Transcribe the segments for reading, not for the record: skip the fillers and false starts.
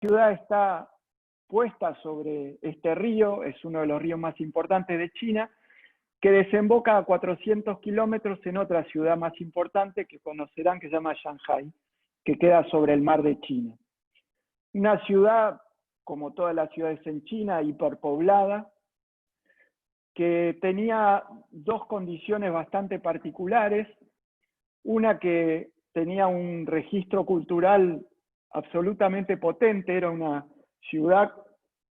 ciudad está puesta sobre este río, es uno de los ríos más importantes de China, que desemboca a 400 kilómetros en otra ciudad más importante que conocerán, que se llama Shanghái, que queda sobre el mar de China. Una ciudad, como todas las ciudades en China, hiperpoblada, que tenía dos condiciones bastante particulares. Una, que tenía un registro cultural absolutamente potente, era una ciudad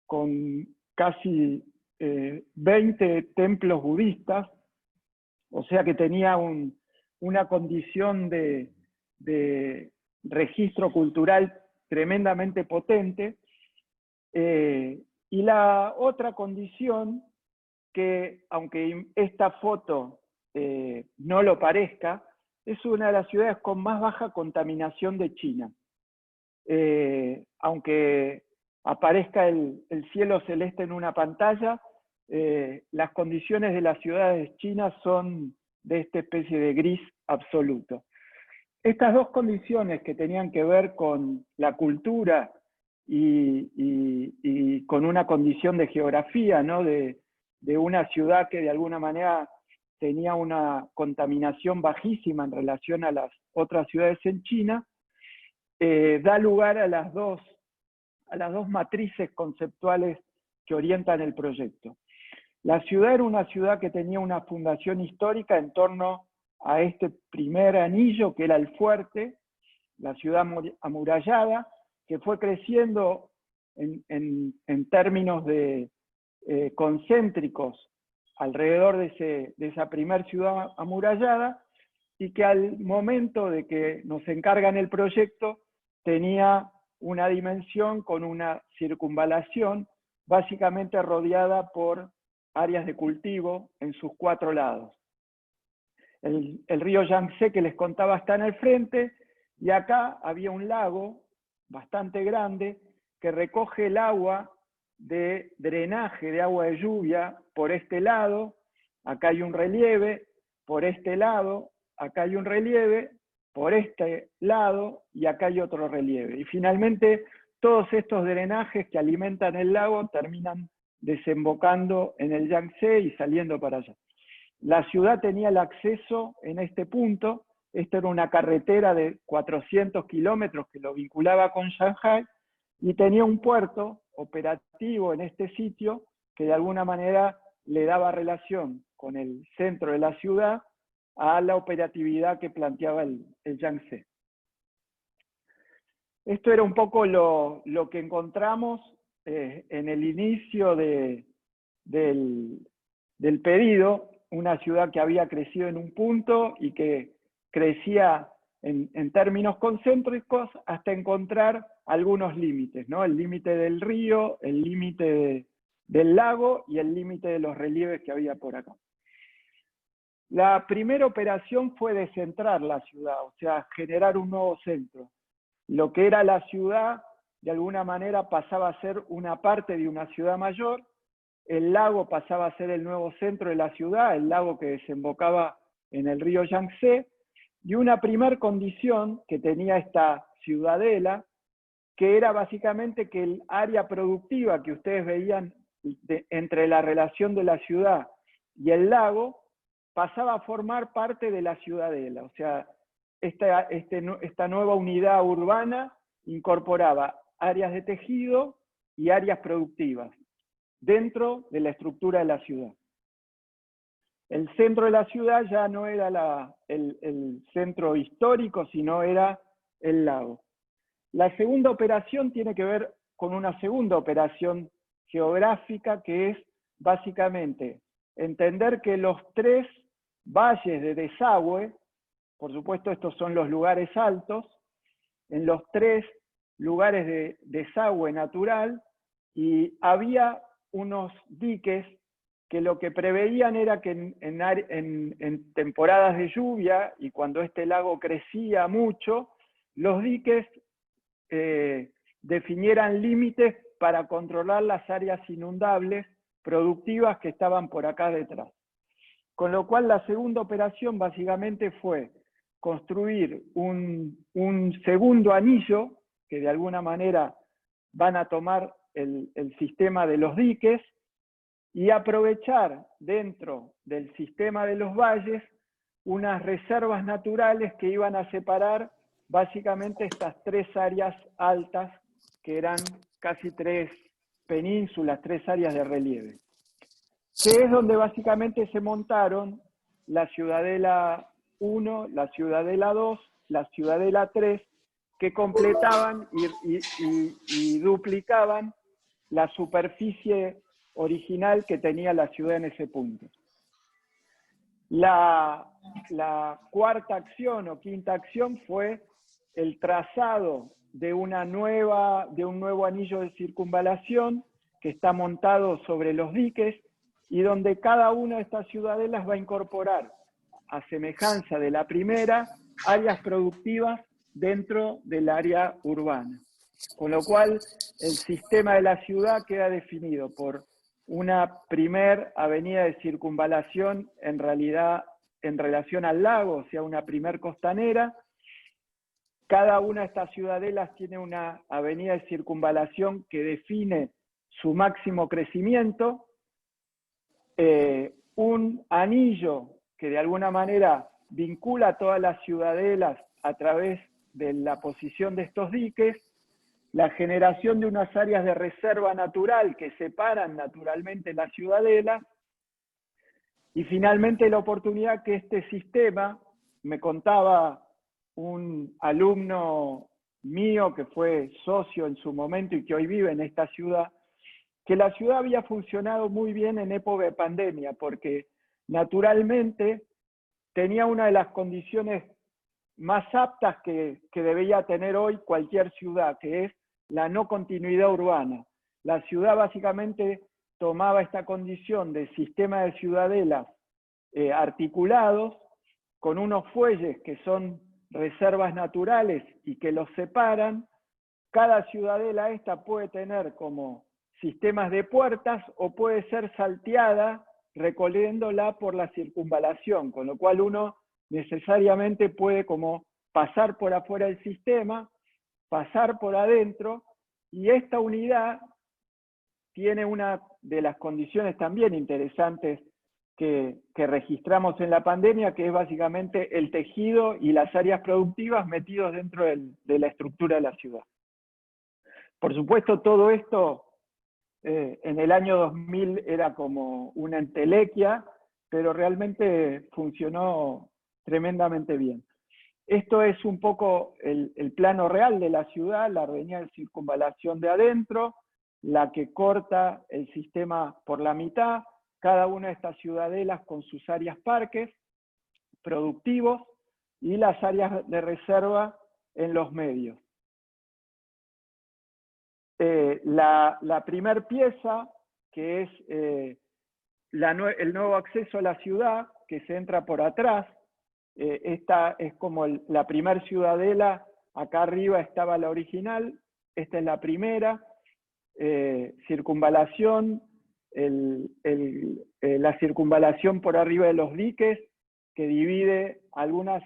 con casi 20 templos budistas, o sea que tenía una condición de registro cultural tremendamente potente. Y la otra condición, que aunque esta foto no lo parezca, es una de las ciudades con más baja contaminación de China. Aunque aparezca el cielo celeste en una pantalla, las condiciones de las ciudades chinas son de esta especie de gris absoluto. Estas dos condiciones, que tenían que ver con la cultura y con una condición de geografía, ¿no? de una ciudad que de alguna manera tenía una contaminación bajísima en relación a las otras ciudades en China, da lugar a las dos matrices conceptuales que orientan el proyecto. La ciudad era una ciudad que tenía una fundación histórica en torno a este primer anillo, que era el fuerte, la ciudad amurallada, que fue creciendo en términos de concéntricos alrededor de esa primer ciudad amurallada, y que al momento de que nos encargan el proyecto tenía una dimensión con una circunvalación básicamente rodeada por áreas de cultivo en sus cuatro lados. El río Yangtze, que les contaba, está en el frente, y acá había un lago bastante grande que recoge el agua de drenaje, de agua de lluvia, por este lado. Acá hay un relieve, por este lado, acá hay un relieve, por este lado, y acá hay otro relieve. Y finalmente, todos estos drenajes que alimentan el lago terminan desembocando en el Yangtze y saliendo para allá. La ciudad tenía el acceso en este punto. Esta era una carretera de 400 kilómetros que lo vinculaba con Shanghái, y tenía un puerto operativo en este sitio que de alguna manera le daba relación con el centro de la ciudad a la operatividad que planteaba el Yangtze. Esto era un poco lo que encontramos en el inicio del pedido, una ciudad que había crecido en un punto y que crecía en términos concéntricos hasta encontrar algunos límites, ¿no? El límite del río, el límite del lago y el límite de los relieves que había por acá. La primera operación fue descentrar la ciudad, o sea, generar un nuevo centro. Lo que era la ciudad, de alguna manera, pasaba a ser una parte de una ciudad mayor. El lago pasaba a ser el nuevo centro de la ciudad, el lago que desembocaba en el río Yangtze. Y una primer condición que tenía esta ciudadela, que era básicamente que el área productiva que ustedes veían entre la relación de la ciudad y el lago, pasaba a formar parte de la ciudadela. O sea, esta nueva unidad urbana incorporaba áreas de tejido y áreas productivas dentro de la estructura de la ciudad. El centro de la ciudad ya no era el centro histórico, sino era el lago. La segunda operación tiene que ver con una segunda operación geográfica, que es básicamente entender que los tres valles de desagüe, por supuesto estos son los lugares altos, en los tres lugares de desagüe natural, y había unos diques que lo que preveían era que en temporadas de lluvia, y cuando este lago crecía mucho, los diques definieran límites para controlar las áreas inundables productivas que estaban por acá detrás. Con lo cual la segunda operación básicamente fue construir un segundo anillo que de alguna manera van a tomar el sistema de los diques y aprovechar dentro del sistema de los valles unas reservas naturales que iban a separar básicamente estas tres áreas altas, que eran casi tres penínsulas, tres áreas de relieve, que es donde básicamente se montaron la Ciudadela 1, la Ciudadela 2, la Ciudadela 3, que completaban y duplicaban la superficie original que tenía la ciudad en ese punto. La cuarta acción o quinta acción fue el trazado de un nuevo anillo de circunvalación que está montado sobre los diques y donde cada una de estas ciudadelas va a incorporar, a semejanza de la primera, áreas productivas dentro del área urbana. Con lo cual, el sistema de la ciudad queda definido por una primer avenida de circunvalación, en realidad en relación al lago, o sea, una primer costanera. Cada una de estas ciudadelas tiene una avenida de circunvalación que define su máximo crecimiento, un anillo que de alguna manera vincula a todas las ciudadelas a través de la posición de estos diques, la generación de unas áreas de reserva natural que separan naturalmente la ciudadela, y finalmente la oportunidad que este sistema, me contaba un alumno mío que fue socio en su momento y que hoy vive en esta ciudad, que la ciudad había funcionado muy bien en época de pandemia, porque naturalmente tenía una de las condiciones más aptas que debería tener hoy cualquier ciudad, que es la no continuidad urbana. La ciudad básicamente tomaba esta condición de sistema de ciudadelas articulados, con unos fuelles que son reservas naturales y que los separan. Cada ciudadela esta puede tener como sistemas de puertas o puede ser salteada recorriéndola por la circunvalación, con lo cual uno necesariamente puede como pasar por afuera del sistema, pasar por adentro, y esta unidad tiene una de las condiciones también interesantes que registramos en la pandemia, que es básicamente el tejido y las áreas productivas metidos dentro de la estructura de la ciudad. Por supuesto, todo esto en el año 2000 era como una entelequia, pero realmente funcionó tremendamente bien. Esto es un poco el plano real de la ciudad, la avenida de circunvalación de adentro, la que corta el sistema por la mitad, cada una de estas ciudadelas con sus áreas parques productivos y las áreas de reserva en los medios. La primer pieza, que es el nuevo acceso a la ciudad, que se entra por atrás. Esta es como la primer ciudadela, acá arriba estaba la original, esta es la primera, circunvalación, la circunvalación por arriba de los diques, que divide algunos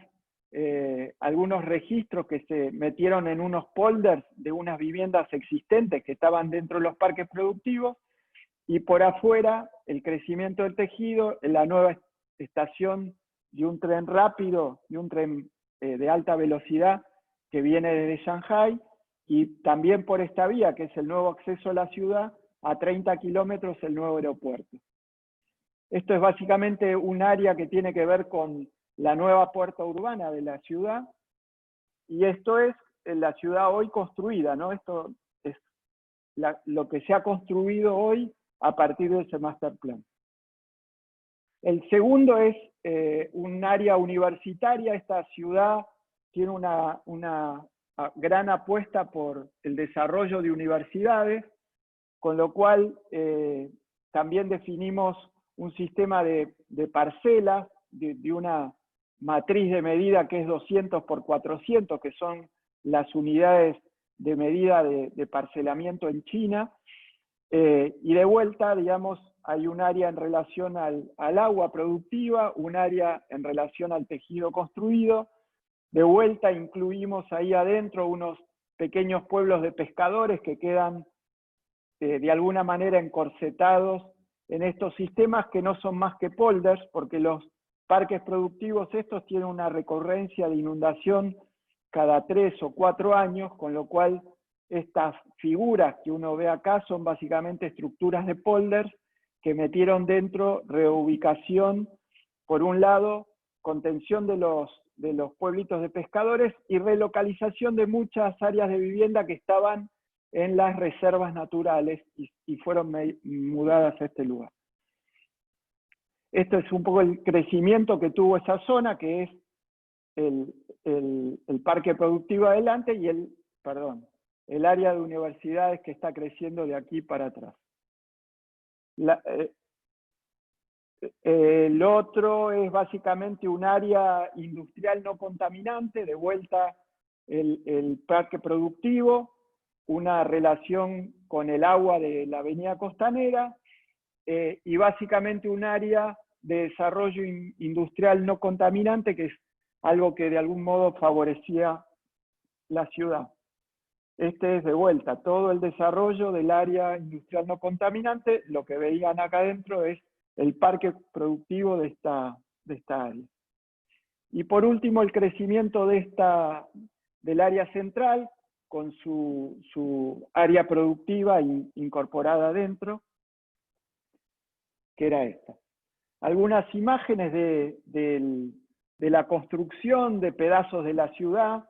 registros que se metieron en unos polders de unas viviendas existentes que estaban dentro de los parques productivos, y por afuera el crecimiento del tejido, la nueva estación de un tren rápido y un tren de alta velocidad que viene desde Shanghái, y también por esta vía, que es el nuevo acceso a la ciudad, a 30 kilómetros el nuevo aeropuerto. Esto es básicamente un área que tiene que ver con la nueva puerta urbana de la ciudad, y esto es la ciudad hoy construida, ¿no? Esto es lo que se ha construido hoy a partir de ese master plan. El segundo es un área universitaria. Esta ciudad tiene una gran apuesta por el desarrollo de universidades, con lo cual también definimos un sistema de parcelas, de una matriz de medida que es 200 por 400, que son las unidades de medida de parcelamiento en China, y de vuelta, digamos, hay un área en relación al agua productiva, un área en relación al tejido construido. De vuelta incluimos ahí adentro unos pequeños pueblos de pescadores que quedan de alguna manera encorsetados en estos sistemas que no son más que polders, porque los parques productivos estos tienen una recurrencia de inundación cada 3 o 4 años, con lo cual estas figuras que uno ve acá son básicamente estructuras de polders que metieron dentro reubicación, por un lado, contención de los pueblitos de pescadores y relocalización de muchas áreas de vivienda que estaban en las reservas naturales y fueron mudadas a este lugar. Esto es un poco el crecimiento que tuvo esa zona, que es el parque productivo adelante y el área de universidades que está creciendo de aquí para atrás. El otro es básicamente un área industrial no contaminante, de vuelta el parque productivo, una relación con el agua de la avenida costanera, y básicamente un área de desarrollo industrial no contaminante, que es algo que de algún modo favorecía la ciudad. Este es de vuelta, todo el desarrollo del área industrial no contaminante, lo que veían acá adentro es el parque productivo de esta área. Y por último, el crecimiento del área central, con su área productiva incorporada adentro, que era esta. Algunas imágenes de la construcción de pedazos de la ciudad,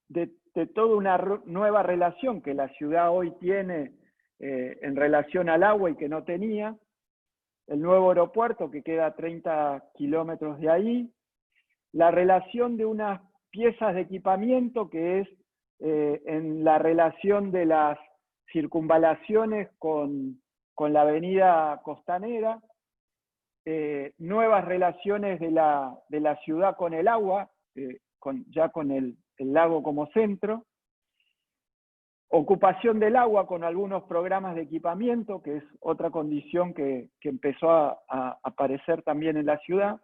de toda una nueva relación que la ciudad hoy tiene en relación al agua y que no tenía, el nuevo aeropuerto que queda a 30 kilómetros de ahí, la relación de unas piezas de equipamiento que es en la relación de las circunvalaciones con la avenida costanera, nuevas relaciones de la ciudad con el agua, ya con el lago como centro, ocupación del agua con algunos programas de equipamiento, que es otra condición que empezó a aparecer también en la ciudad.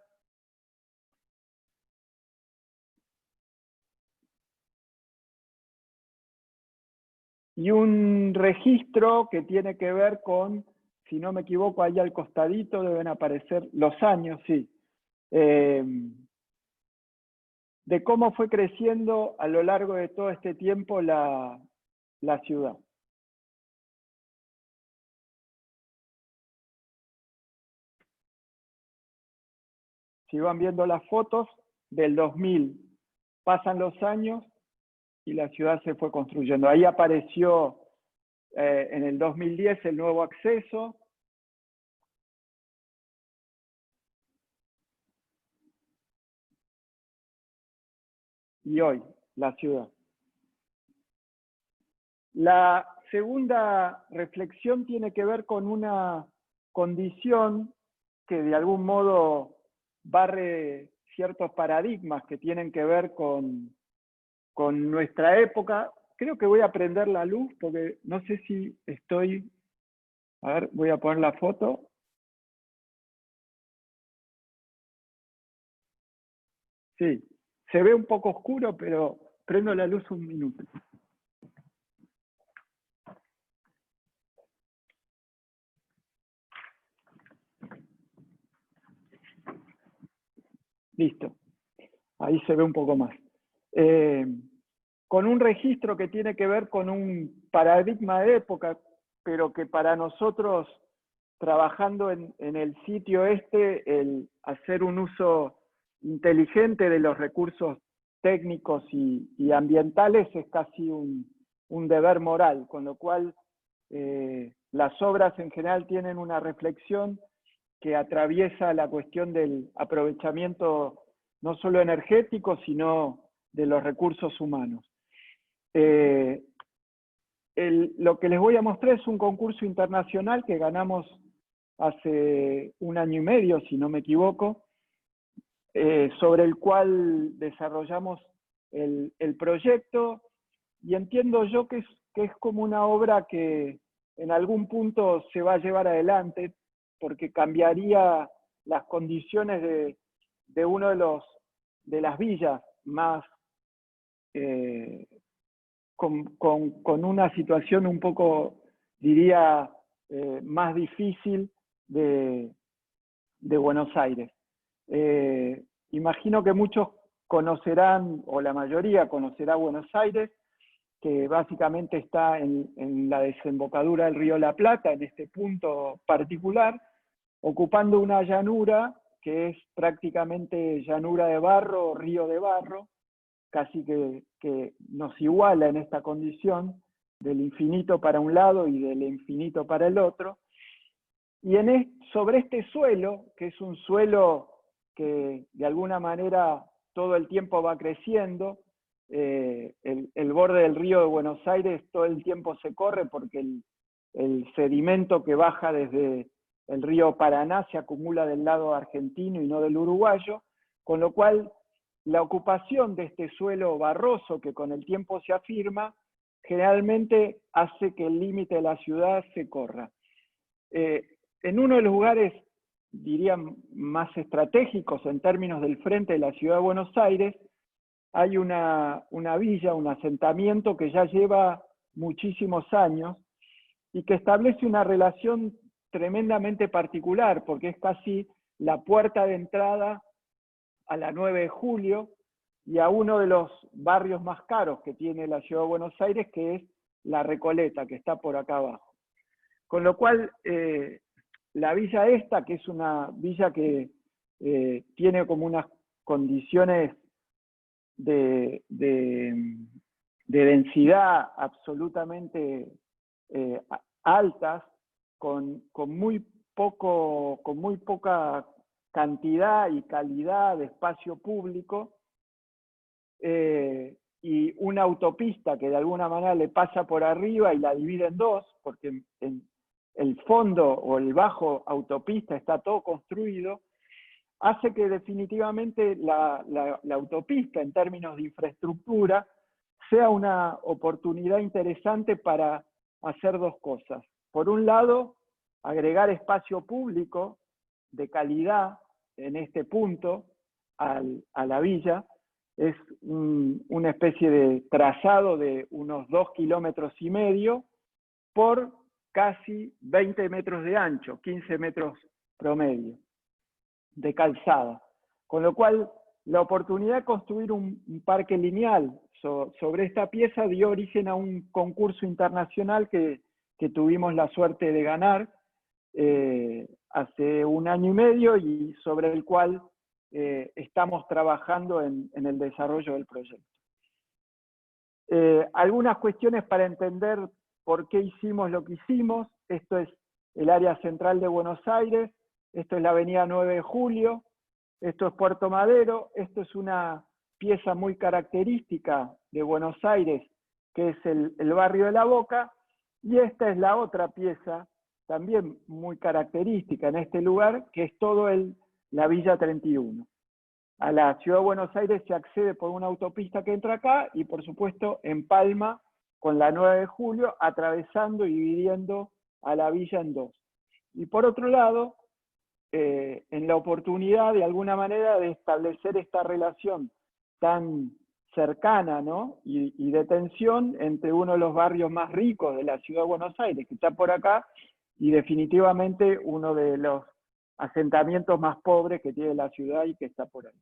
Y un registro que tiene que ver con, si no me equivoco, ahí al costadito deben aparecer los años, sí, de cómo fue creciendo a lo largo de todo este tiempo la ciudad. Si van viendo las fotos, del 2000 pasan los años y la ciudad se fue construyendo. Ahí apareció en el 2010 el nuevo acceso. Y hoy, la ciudad. La segunda reflexión tiene que ver con una condición que de algún modo barre ciertos paradigmas que tienen que ver con nuestra época. Creo que voy a prender la luz porque no sé si estoy... A ver, voy a poner la foto. Sí, se ve un poco oscuro, pero prendo la luz un minuto. Listo, ahí se ve un poco más. Con un registro que tiene que ver con un paradigma de época, pero que para nosotros, trabajando en el sitio el hacer un uso inteligente de los recursos técnicos y ambientales es casi un deber moral, con lo cual las obras en general tienen una reflexión que atraviesa la cuestión del aprovechamiento no solo energético, sino de los recursos humanos. Lo que les voy a mostrar es un concurso internacional que ganamos hace 1 año y medio, si no me equivoco, sobre el cual desarrollamos el proyecto, y entiendo yo que es como una obra que en algún punto se va a llevar adelante, porque cambiaría las condiciones de uno de las villas más con una situación un poco, diría, más difícil de Buenos Aires. Imagino que muchos conocerán, o la mayoría conocerá Buenos Aires, que básicamente está en la desembocadura del río La Plata, en este punto particular, ocupando una llanura que es prácticamente llanura de barro, río de barro, casi que nos iguala en esta condición, del infinito para un lado y del infinito para el otro. Y sobre este suelo, que es un suelo que de alguna manera todo el tiempo va creciendo, el borde del río de Buenos Aires todo el tiempo se corre porque el sedimento que baja desde el río Paraná se acumula del lado argentino y no del uruguayo, con lo cual la ocupación de este suelo barroso que con el tiempo se afirma, generalmente hace que el límite de la ciudad se corra. En uno de los lugares, diría, más estratégicos en términos del frente de la ciudad de Buenos Aires, hay una villa, un asentamiento que ya lleva muchísimos años y que establece una relación tremendamente particular, porque es casi la puerta de entrada a la 9 de julio y a uno de los barrios más caros que tiene la ciudad de Buenos Aires, que es La Recoleta, que está por acá abajo. Con lo cual, la villa esta, que es una villa que tiene como unas condiciones de densidad absolutamente altas, con muy poca cantidad y calidad de espacio público, y una autopista que de alguna manera le pasa por arriba y la divide en dos, porque en el fondo o el bajo autopista está todo construido, hace que definitivamente la autopista en términos de infraestructura sea una oportunidad interesante para hacer dos cosas. Por un lado, agregar espacio público de calidad en este punto a la villa. Es una especie de trazado de unos 2,5 kilómetros por casi 20 metros de ancho, 15 metros promedio de calzada. Con lo cual, la oportunidad de construir un parque lineal sobre esta pieza dio origen a un concurso internacional que tuvimos la suerte de ganar hace 1 año y medio y sobre el cual estamos trabajando en el desarrollo del proyecto. Algunas cuestiones para entender por qué hicimos lo que hicimos. Esto es el área central de Buenos Aires, esto es la avenida 9 de Julio, esto es Puerto Madero, esto es una pieza muy característica de Buenos Aires, que es el barrio de La Boca, y esta es la otra pieza, también muy característica en este lugar, que es todo la Villa 31. A la ciudad de Buenos Aires se accede por una autopista que entra acá, y por supuesto empalma con la 9 de Julio, atravesando y dividiendo a la villa en dos. Y por otro lado, en la oportunidad de alguna manera de establecer esta relación tan cercana, ¿no? y de tensión entre uno de los barrios más ricos de la ciudad de Buenos Aires, que está por acá, y definitivamente uno de los asentamientos más pobres que tiene la ciudad y que está por ahí.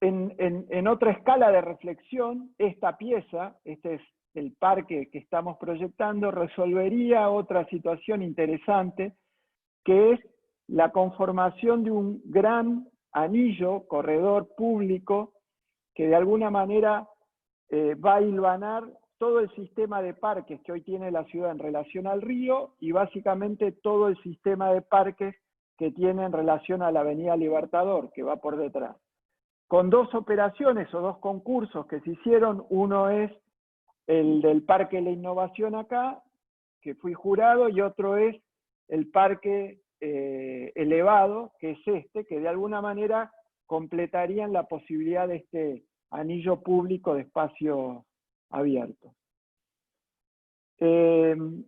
En otra escala de reflexión, esta pieza, este es el parque que estamos proyectando, resolvería otra situación interesante, que es la conformación de un gran anillo, corredor público, que de alguna manera va a hilvanar todo el sistema de parques que hoy tiene la ciudad en relación al río y básicamente todo el sistema de parques que tiene en relación a la Avenida Libertador, que va por detrás. Con dos operaciones o dos concursos que se hicieron, uno es el del Parque de la Innovación acá, que fui jurado, y otro es el Parque Elevado, que es este, que de alguna manera completarían la posibilidad de este anillo público de espacio abierto. En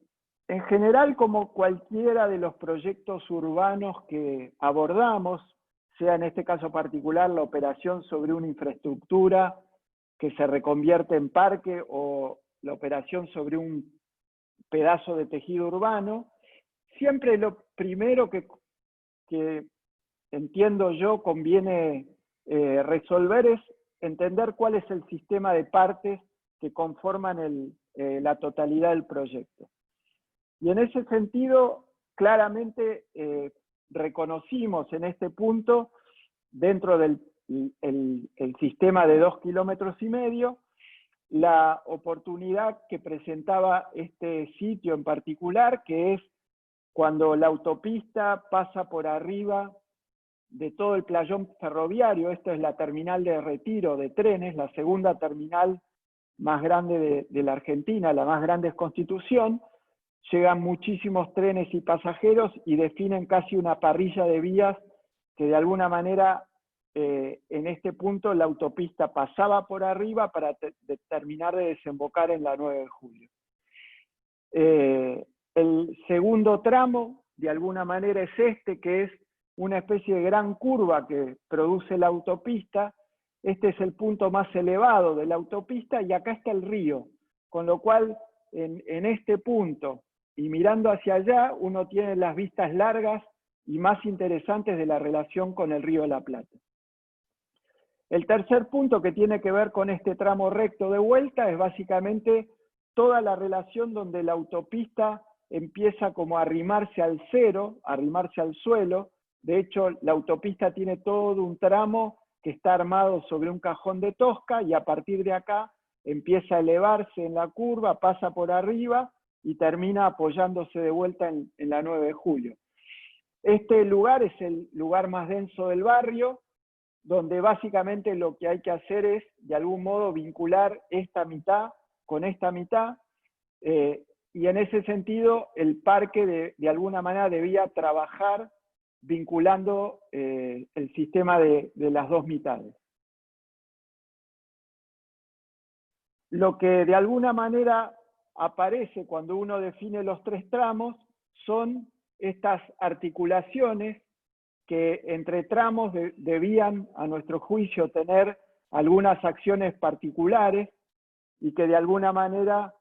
general, como cualquiera de los proyectos urbanos que abordamos, sea en este caso particular la operación sobre una infraestructura que se reconvierte en parque o la operación sobre un pedazo de tejido urbano, siempre lo primero que entiendo yo conviene resolver es entender cuál es el sistema de partes que conforman la totalidad del proyecto. Y en ese sentido, claramente reconocimos en este punto, dentro del el sistema de 2,5 kilómetros, la oportunidad que presentaba este sitio en particular, que es cuando la autopista pasa por arriba de todo el playón ferroviario. Esto es la terminal de retiro de trenes, la segunda terminal más grande de la Argentina, la más grande es Constitución. Llegan muchísimos trenes y pasajeros y definen casi una parrilla de vías que de alguna manera en este punto la autopista pasaba por arriba para terminar de desembocar en la 9 de julio. El segundo tramo, de alguna manera, es este, que es una especie de gran curva que produce la autopista. Este es el punto más elevado de la autopista y acá está el río, con lo cual en este punto y mirando hacia allá uno tiene las vistas largas y más interesantes de la relación con el Río de la Plata. El tercer punto que tiene que ver con este tramo recto de vuelta es básicamente toda la relación donde la autopista empieza como a arrimarse al cero, a arrimarse al suelo. De hecho, la autopista tiene todo un tramo que está armado sobre un cajón de tosca y a partir de acá empieza a elevarse en la curva, pasa por arriba y termina apoyándose de vuelta en la 9 de julio. Este lugar es el lugar más denso del barrio, donde básicamente lo que hay que hacer es, de algún modo, vincular esta mitad con esta mitad, y en ese sentido el parque de alguna manera debía trabajar vinculando el sistema de las dos mitades. Lo que de alguna manera aparece cuando uno define los tres tramos son estas articulaciones que entre tramos debían, a nuestro juicio, tener algunas acciones particulares y que de alguna manera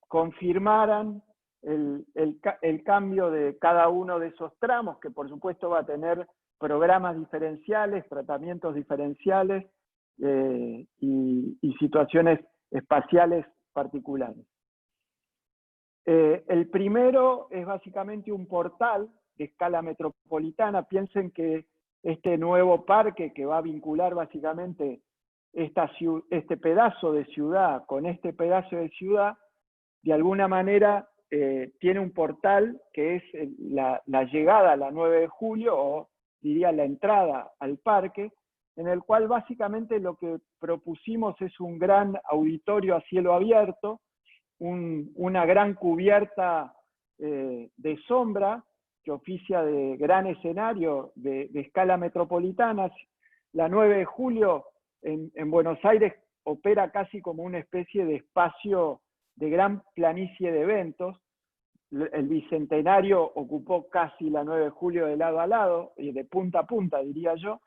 confirmaran el cambio de cada uno de esos tramos, que por supuesto va a tener programas diferenciales, tratamientos diferenciales y situaciones espaciales particulares. El primero es básicamente un portal de escala metropolitana. Piensen que este nuevo parque que va a vincular básicamente este pedazo de ciudad con este pedazo de ciudad, de alguna manera tiene un portal que es la llegada a la 9 de julio, o diría la entrada al parque, en el cual básicamente lo que propusimos es un gran auditorio a cielo abierto, una gran cubierta de sombra que oficia de gran escenario de escala metropolitana. La 9 de julio en Buenos Aires opera casi como una especie de espacio de gran planicie de eventos. El Bicentenario ocupó casi la 9 de julio de lado a lado, y de punta a punta, diría yo,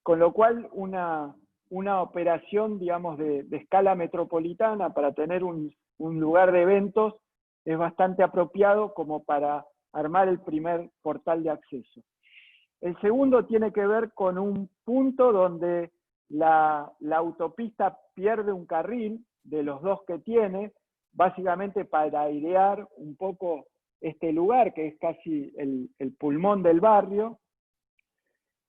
con lo cual una operación, digamos, de escala metropolitana para tener un lugar de eventos es bastante apropiado como para armar el primer portal de acceso. El segundo tiene que ver con un punto donde la autopista pierde un carril de los dos que tiene, básicamente para airear un poco este lugar, que es casi el pulmón del barrio,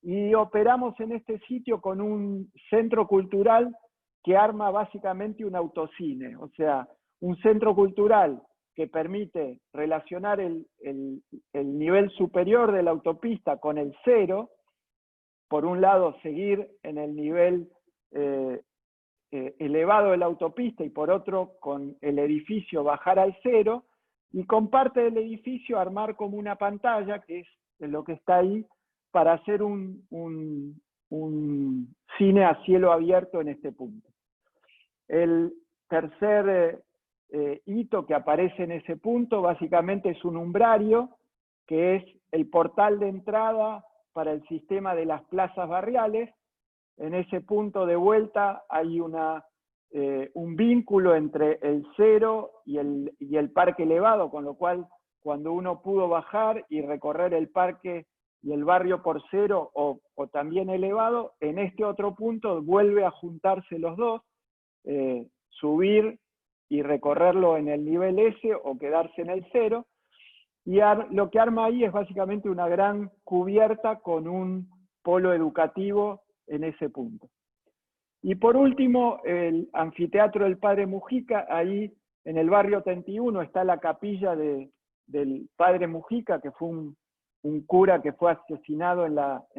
y operamos en este sitio con un centro cultural que arma básicamente un autocine, o sea, un centro cultural que permite relacionar el nivel superior de la autopista con el cero, por un lado seguir en el nivel elevado de la autopista y por otro con el edificio bajar al cero, y con parte del edificio armar como una pantalla, que es lo que está ahí, para hacer un cine a cielo abierto en este punto. El tercer hito que aparece en ese punto básicamente es un umbrario, que es el portal de entrada para el sistema de las plazas barriales, en ese punto de vuelta hay un vínculo entre el cero y el parque elevado, con lo cual cuando uno pudo bajar y recorrer el parque y el barrio por cero o también elevado, en este otro punto vuelve a juntarse los dos, subir y recorrerlo en el nivel S o quedarse en el cero, y lo que arma ahí es básicamente una gran cubierta con un polo educativo en ese punto. Y por último, el anfiteatro del Padre Mujica, ahí en el barrio 31 está la capilla del Padre Mujica, que fue un cura que fue asesinado en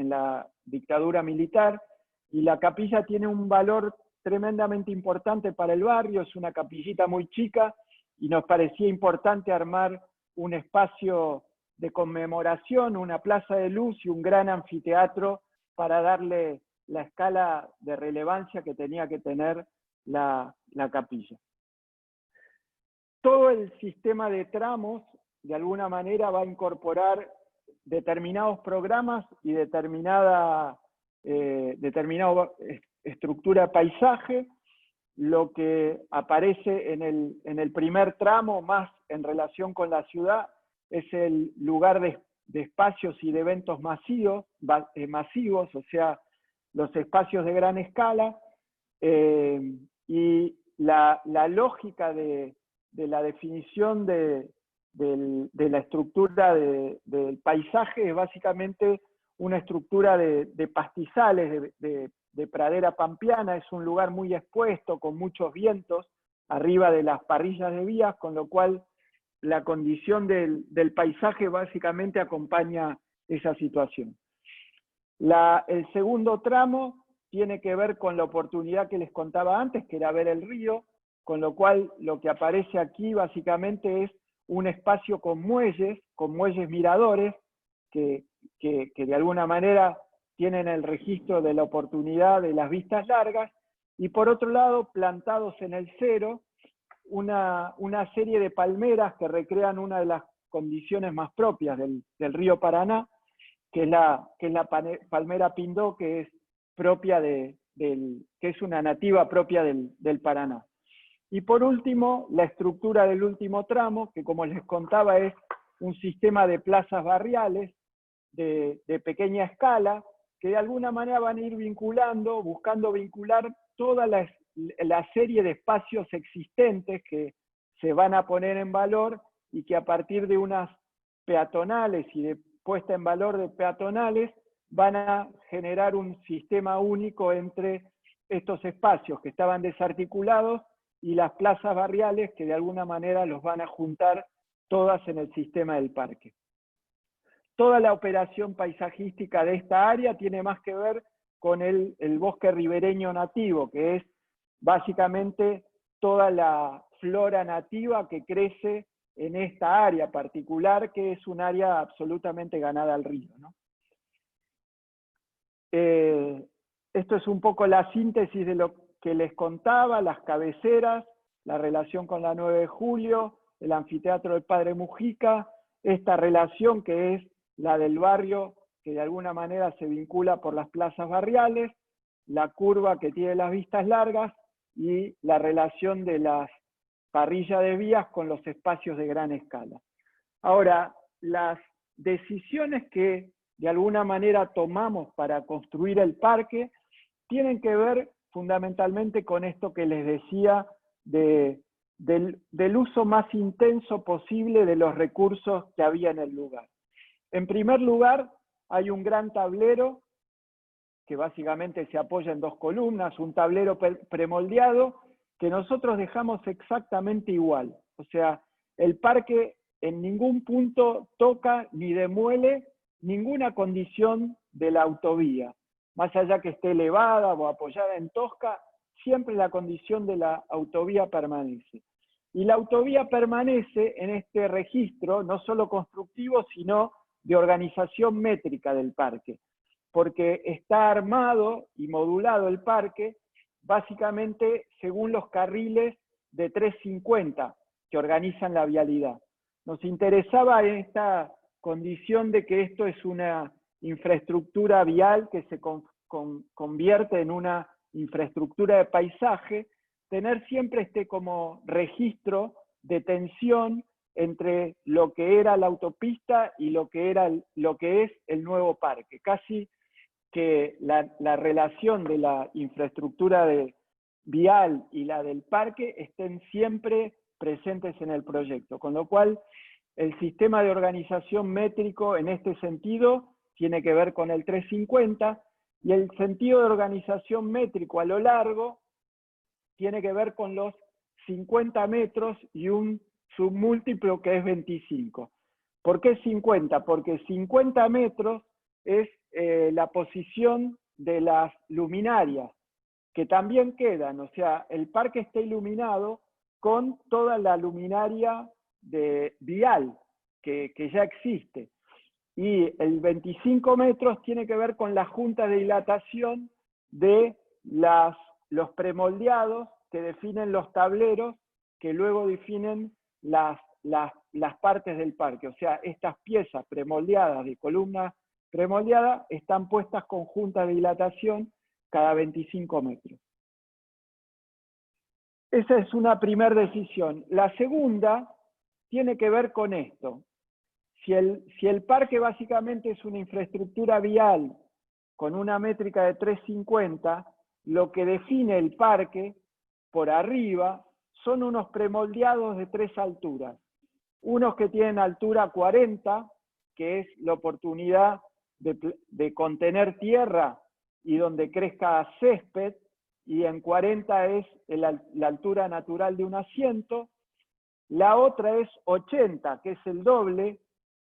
la dictadura militar, y la capilla tiene un valor tremendamente importante para el barrio, es una capillita muy chica, y nos parecía importante armar un espacio de conmemoración, una plaza de luz y un gran anfiteatro para darle la escala de relevancia que tenía que tener la capilla. Todo el sistema de tramos, de alguna manera, va a incorporar determinados programas y determinada estructura de paisaje. Lo que aparece en el primer tramo, más en relación con la ciudad, es el lugar de espacios y de eventos masivos, o sea, los espacios de gran escala, y la lógica de la definición de la estructura del paisaje es básicamente una estructura de pastizales, de pradera pampeana. Es un lugar muy expuesto, con muchos vientos, arriba de las parrillas de vías, con lo cual la condición del paisaje básicamente acompaña esa situación. El segundo tramo tiene que ver con la oportunidad que les contaba antes, que era ver el río, con lo cual lo que aparece aquí básicamente es un espacio con muelles miradores, que de alguna manera tienen el registro de la oportunidad de las vistas largas, y por otro lado, plantados en el cero, una serie de palmeras que recrean una de las condiciones más propias del río Paraná, que es la palmera pindó, que es propia que es una nativa propia del Paraná. Y por último, la estructura del último tramo, que como les contaba es un sistema de plazas barriales de pequeña escala, que de alguna manera van a ir buscando vincular toda la serie de espacios existentes que se van a poner en valor, y que a partir de unas peatonales y de puesta en valor de peatonales van a generar un sistema único entre estos espacios que estaban desarticulados y las plazas barriales, que de alguna manera los van a juntar todas en el sistema del parque. Toda la operación paisajística de esta área tiene más que ver con el bosque ribereño nativo, que es básicamente toda la flora nativa que crece en esta área particular, que es un área absolutamente ganada al río, ¿no? Esto es un poco la síntesis de lo que les contaba: las cabeceras, la relación con la 9 de julio, el anfiteatro del Padre Mujica, esta relación que es la del barrio, que de alguna manera se vincula por las plazas barriales, la curva que tiene las vistas largas, y la relación de las parrillas de vías con los espacios de gran escala. Ahora, las decisiones que de alguna manera tomamos para construir el parque tienen que ver fundamentalmente con esto que les decía del uso más intenso posible de los recursos que había en el lugar. En primer lugar, hay un gran tablero que básicamente se apoya en dos columnas, un tablero premoldeado que nosotros dejamos exactamente igual. O sea, el parque en ningún punto toca ni demuele ninguna condición de la autovía. Más allá que esté elevada o apoyada en tosca, siempre la condición de la autovía permanece. Y la autovía permanece en este registro, no solo constructivo, sino de organización métrica del parque, porque está armado y modulado el parque básicamente según los carriles de 350 que organizan la vialidad. Nos interesaba esta condición de que esto es una infraestructura vial que se convierte en una infraestructura de paisaje, tener siempre este como registro de tensión entre lo que era la autopista y lo que es el nuevo parque. Casi que la relación de la infraestructura vial y la del parque estén siempre presentes en el proyecto, con lo cual el sistema de organización métrico en este sentido tiene que ver con el 350, y el sentido de organización métrico a lo largo tiene que ver con los 50 metros y un submúltiplo que es 25. ¿Por qué 50? Porque 50 metros es la posición de las luminarias, que también quedan, o sea, el parque está iluminado con toda la luminaria vial que ya existe. Y el 25 metros tiene que ver con la junta de dilatación de los premoldeados que definen los tableros, que luego definen las partes del parque. O sea, estas piezas premoldeadas de columna premoldeada están puestas con junta de dilatación cada 25 metros. Esa es una primera decisión. La segunda tiene que ver con esto. Si el parque básicamente es una infraestructura vial con una métrica de 350, lo que define el parque por arriba son unos premoldeados de 3 alturas. Unos que tienen altura 40, que es la oportunidad de contener tierra y donde crezca césped, y en 40 es la altura natural de un asiento. La otra es 80, que es el doble,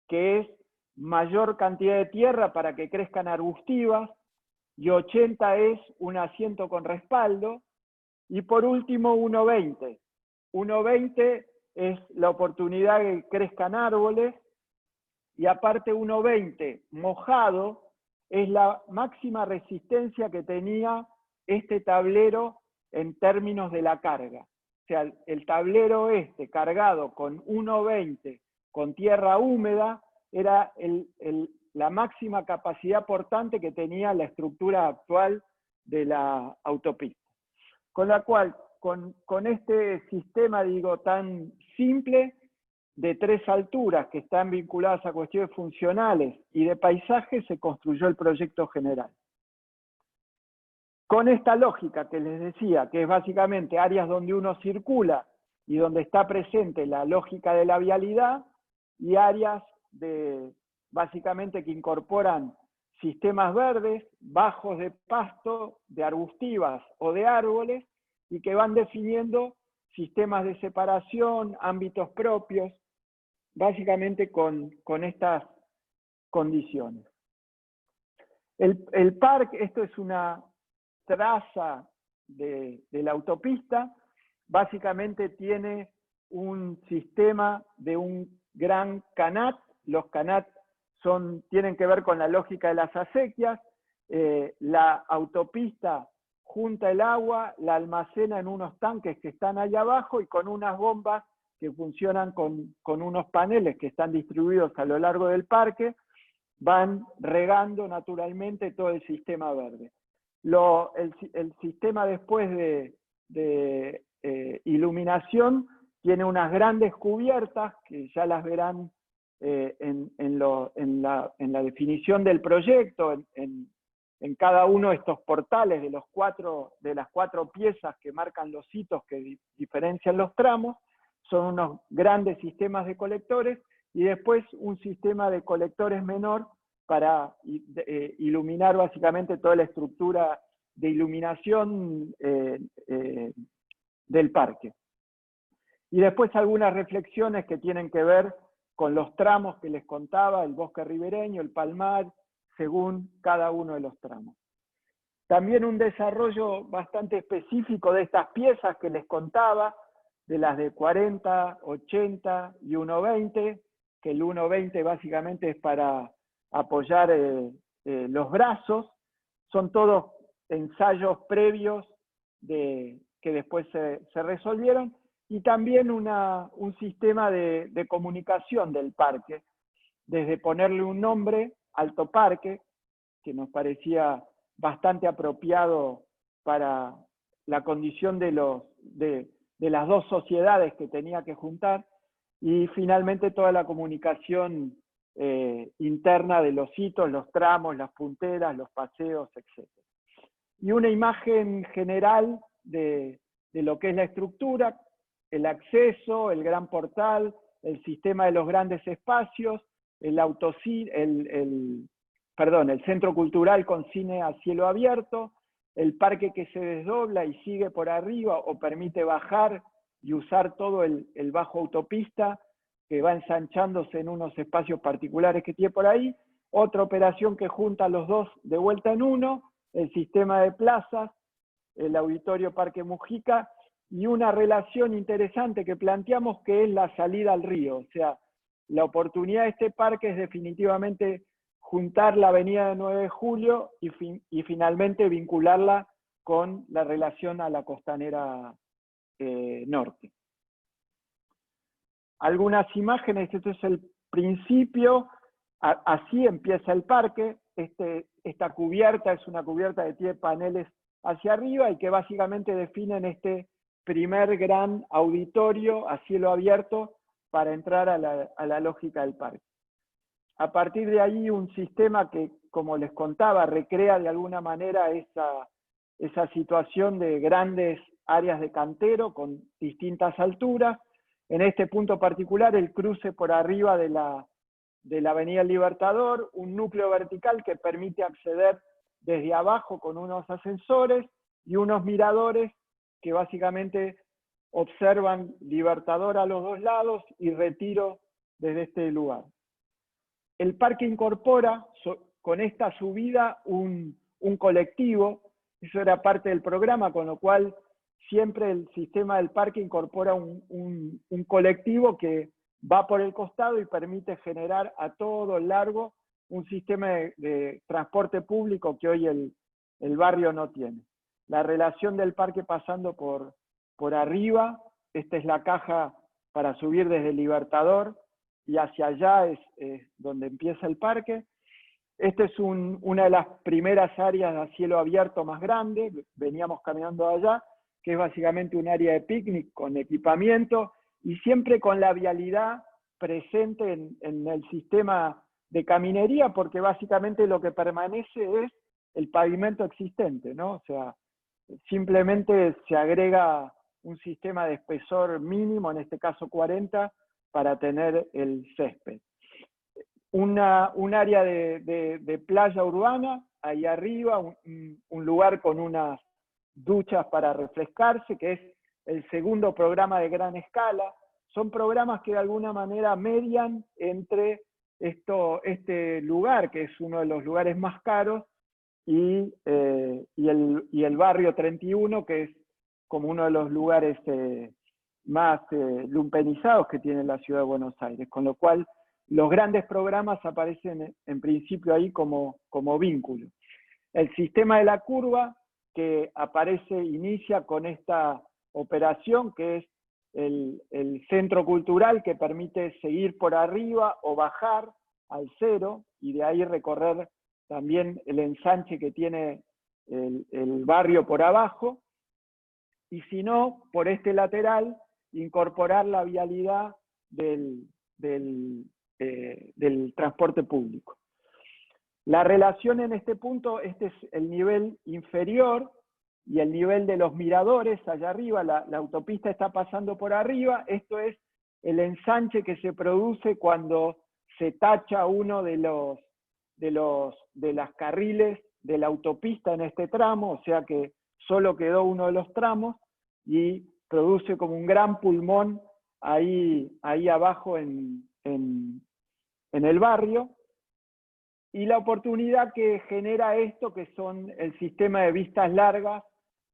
que es mayor cantidad de tierra para que crezcan arbustivas, y 80 es un asiento con respaldo. Y por último 1,20. 1,20 es la oportunidad de que crezcan árboles, y aparte 1,20 mojado es la máxima resistencia que tenía este tablero en términos de la carga. O sea, el tablero cargado con 1,20 con tierra húmeda era la máxima capacidad portante que tenía la estructura actual de la autopista. Con la cual, con este sistema, digo, tan simple, de 3 alturas que están vinculadas a cuestiones funcionales y de paisaje, se construyó el proyecto general. Con esta lógica que les decía, que es básicamente áreas donde uno circula y donde está presente la lógica de la vialidad, y áreas básicamente que incorporan sistemas verdes, bajos de pasto, de arbustivas o de árboles, y que van definiendo sistemas de separación, ámbitos propios, básicamente con estas condiciones. El parque, esto es una traza de la autopista, básicamente tiene un sistema de un gran canat. Los canat tienen que ver con la lógica de las acequias. La autopista junta el agua, la almacena en unos tanques que están allá abajo, y con unas bombas que funcionan con unos paneles que están distribuidos a lo largo del parque, van regando naturalmente todo el sistema verde. El sistema después de iluminación tiene unas grandes cubiertas, que ya las verán en la definición del proyecto, en cada uno de estos portales de las 4 piezas que marcan los hitos que diferencian los tramos. Son unos grandes sistemas de colectores, y después un sistema de colectores menor para iluminar básicamente toda la estructura de iluminación del parque. Y después algunas reflexiones que tienen que ver con los tramos que les contaba, el bosque ribereño, el palmar, según cada uno de los tramos. También un desarrollo bastante específico de estas piezas que les contaba, de las de 40, 80 y 1,20, que el 1,20 básicamente es para apoyar los brazos. Son todos ensayos previos que después se resolvieron, y también un sistema de comunicación del parque, desde ponerle un nombre, Alto Parque, que nos parecía bastante apropiado para la condición de las dos sociedades que tenía que juntar, y finalmente toda la comunicación interna de los hitos, los tramos, las punteras, los paseos, etc. Y una imagen general de lo que es la estructura, el acceso, el gran portal, el sistema de los grandes espacios, el centro cultural con cine a cielo abierto, el parque que se desdobla y sigue por arriba o permite bajar y usar todo el bajo autopista que va ensanchándose en unos espacios particulares que tiene por ahí, otra operación que junta los dos de vuelta en uno, el sistema de plazas, el Auditorio Parque Mujica, y una relación interesante que planteamos que es la salida al río. O sea, la oportunidad de este parque es definitivamente juntar la avenida de 9 de Julio y finalmente vincularla con la relación a la costanera norte. Algunas imágenes, esto es el principio, así empieza el parque. Esta cubierta es una cubierta que tiene paneles hacia arriba y que básicamente definen este primer gran auditorio a cielo abierto para entrar a la lógica del parque. A partir de ahí un sistema que, como les contaba, recrea de alguna manera esa situación de grandes áreas de cantero con distintas alturas. En este punto particular, el cruce por arriba de la Avenida Libertador, un núcleo vertical que permite acceder desde abajo con unos ascensores y unos miradores que básicamente observan Libertador a los dos lados y Retiro desde este lugar. El parque incorpora con esta subida un colectivo, eso era parte del programa, con lo cual siempre el sistema del parque incorpora un colectivo que va por el costado y permite generar a todo el largo un sistema de transporte público que hoy el barrio no tiene. La relación del parque pasando por arriba, esta es la caja para subir desde Libertador, y hacia allá es donde empieza el parque. Esta es una de las primeras áreas a cielo abierto más grande, veníamos caminando allá, que es básicamente un área de picnic con equipamiento, y siempre con la vialidad presente en el sistema de caminería, porque básicamente lo que permanece es el pavimento existente, ¿no? O sea, simplemente se agrega un sistema de espesor mínimo, en este caso 40, para tener el césped. Un área de playa urbana, ahí arriba, un lugar con unas duchas para refrescarse, que es el segundo programa de gran escala. Son programas que de alguna manera median entre este lugar, que es uno de los lugares más caros, y el barrio 31, que es como uno de los lugares más lumpenizados que tiene la ciudad de Buenos Aires, con lo cual los grandes programas aparecen en principio ahí como vínculo. El sistema de la curva, que inicia con esta operación, que es el centro cultural, que permite seguir por arriba o bajar al cero, y de ahí recorrer también el ensanche que tiene el barrio por abajo, y si no, por este lateral, incorporar la vialidad del transporte público. La relación en este punto, este es el nivel inferior, y el nivel de los miradores allá arriba, la autopista está pasando por arriba. Esto es el ensanche que se produce cuando se tacha uno de las carriles de la autopista en este tramo, o sea que solo quedó uno de los tramos, y produce como un gran pulmón ahí abajo en el barrio. Y la oportunidad que genera esto, que son el sistema de vistas largas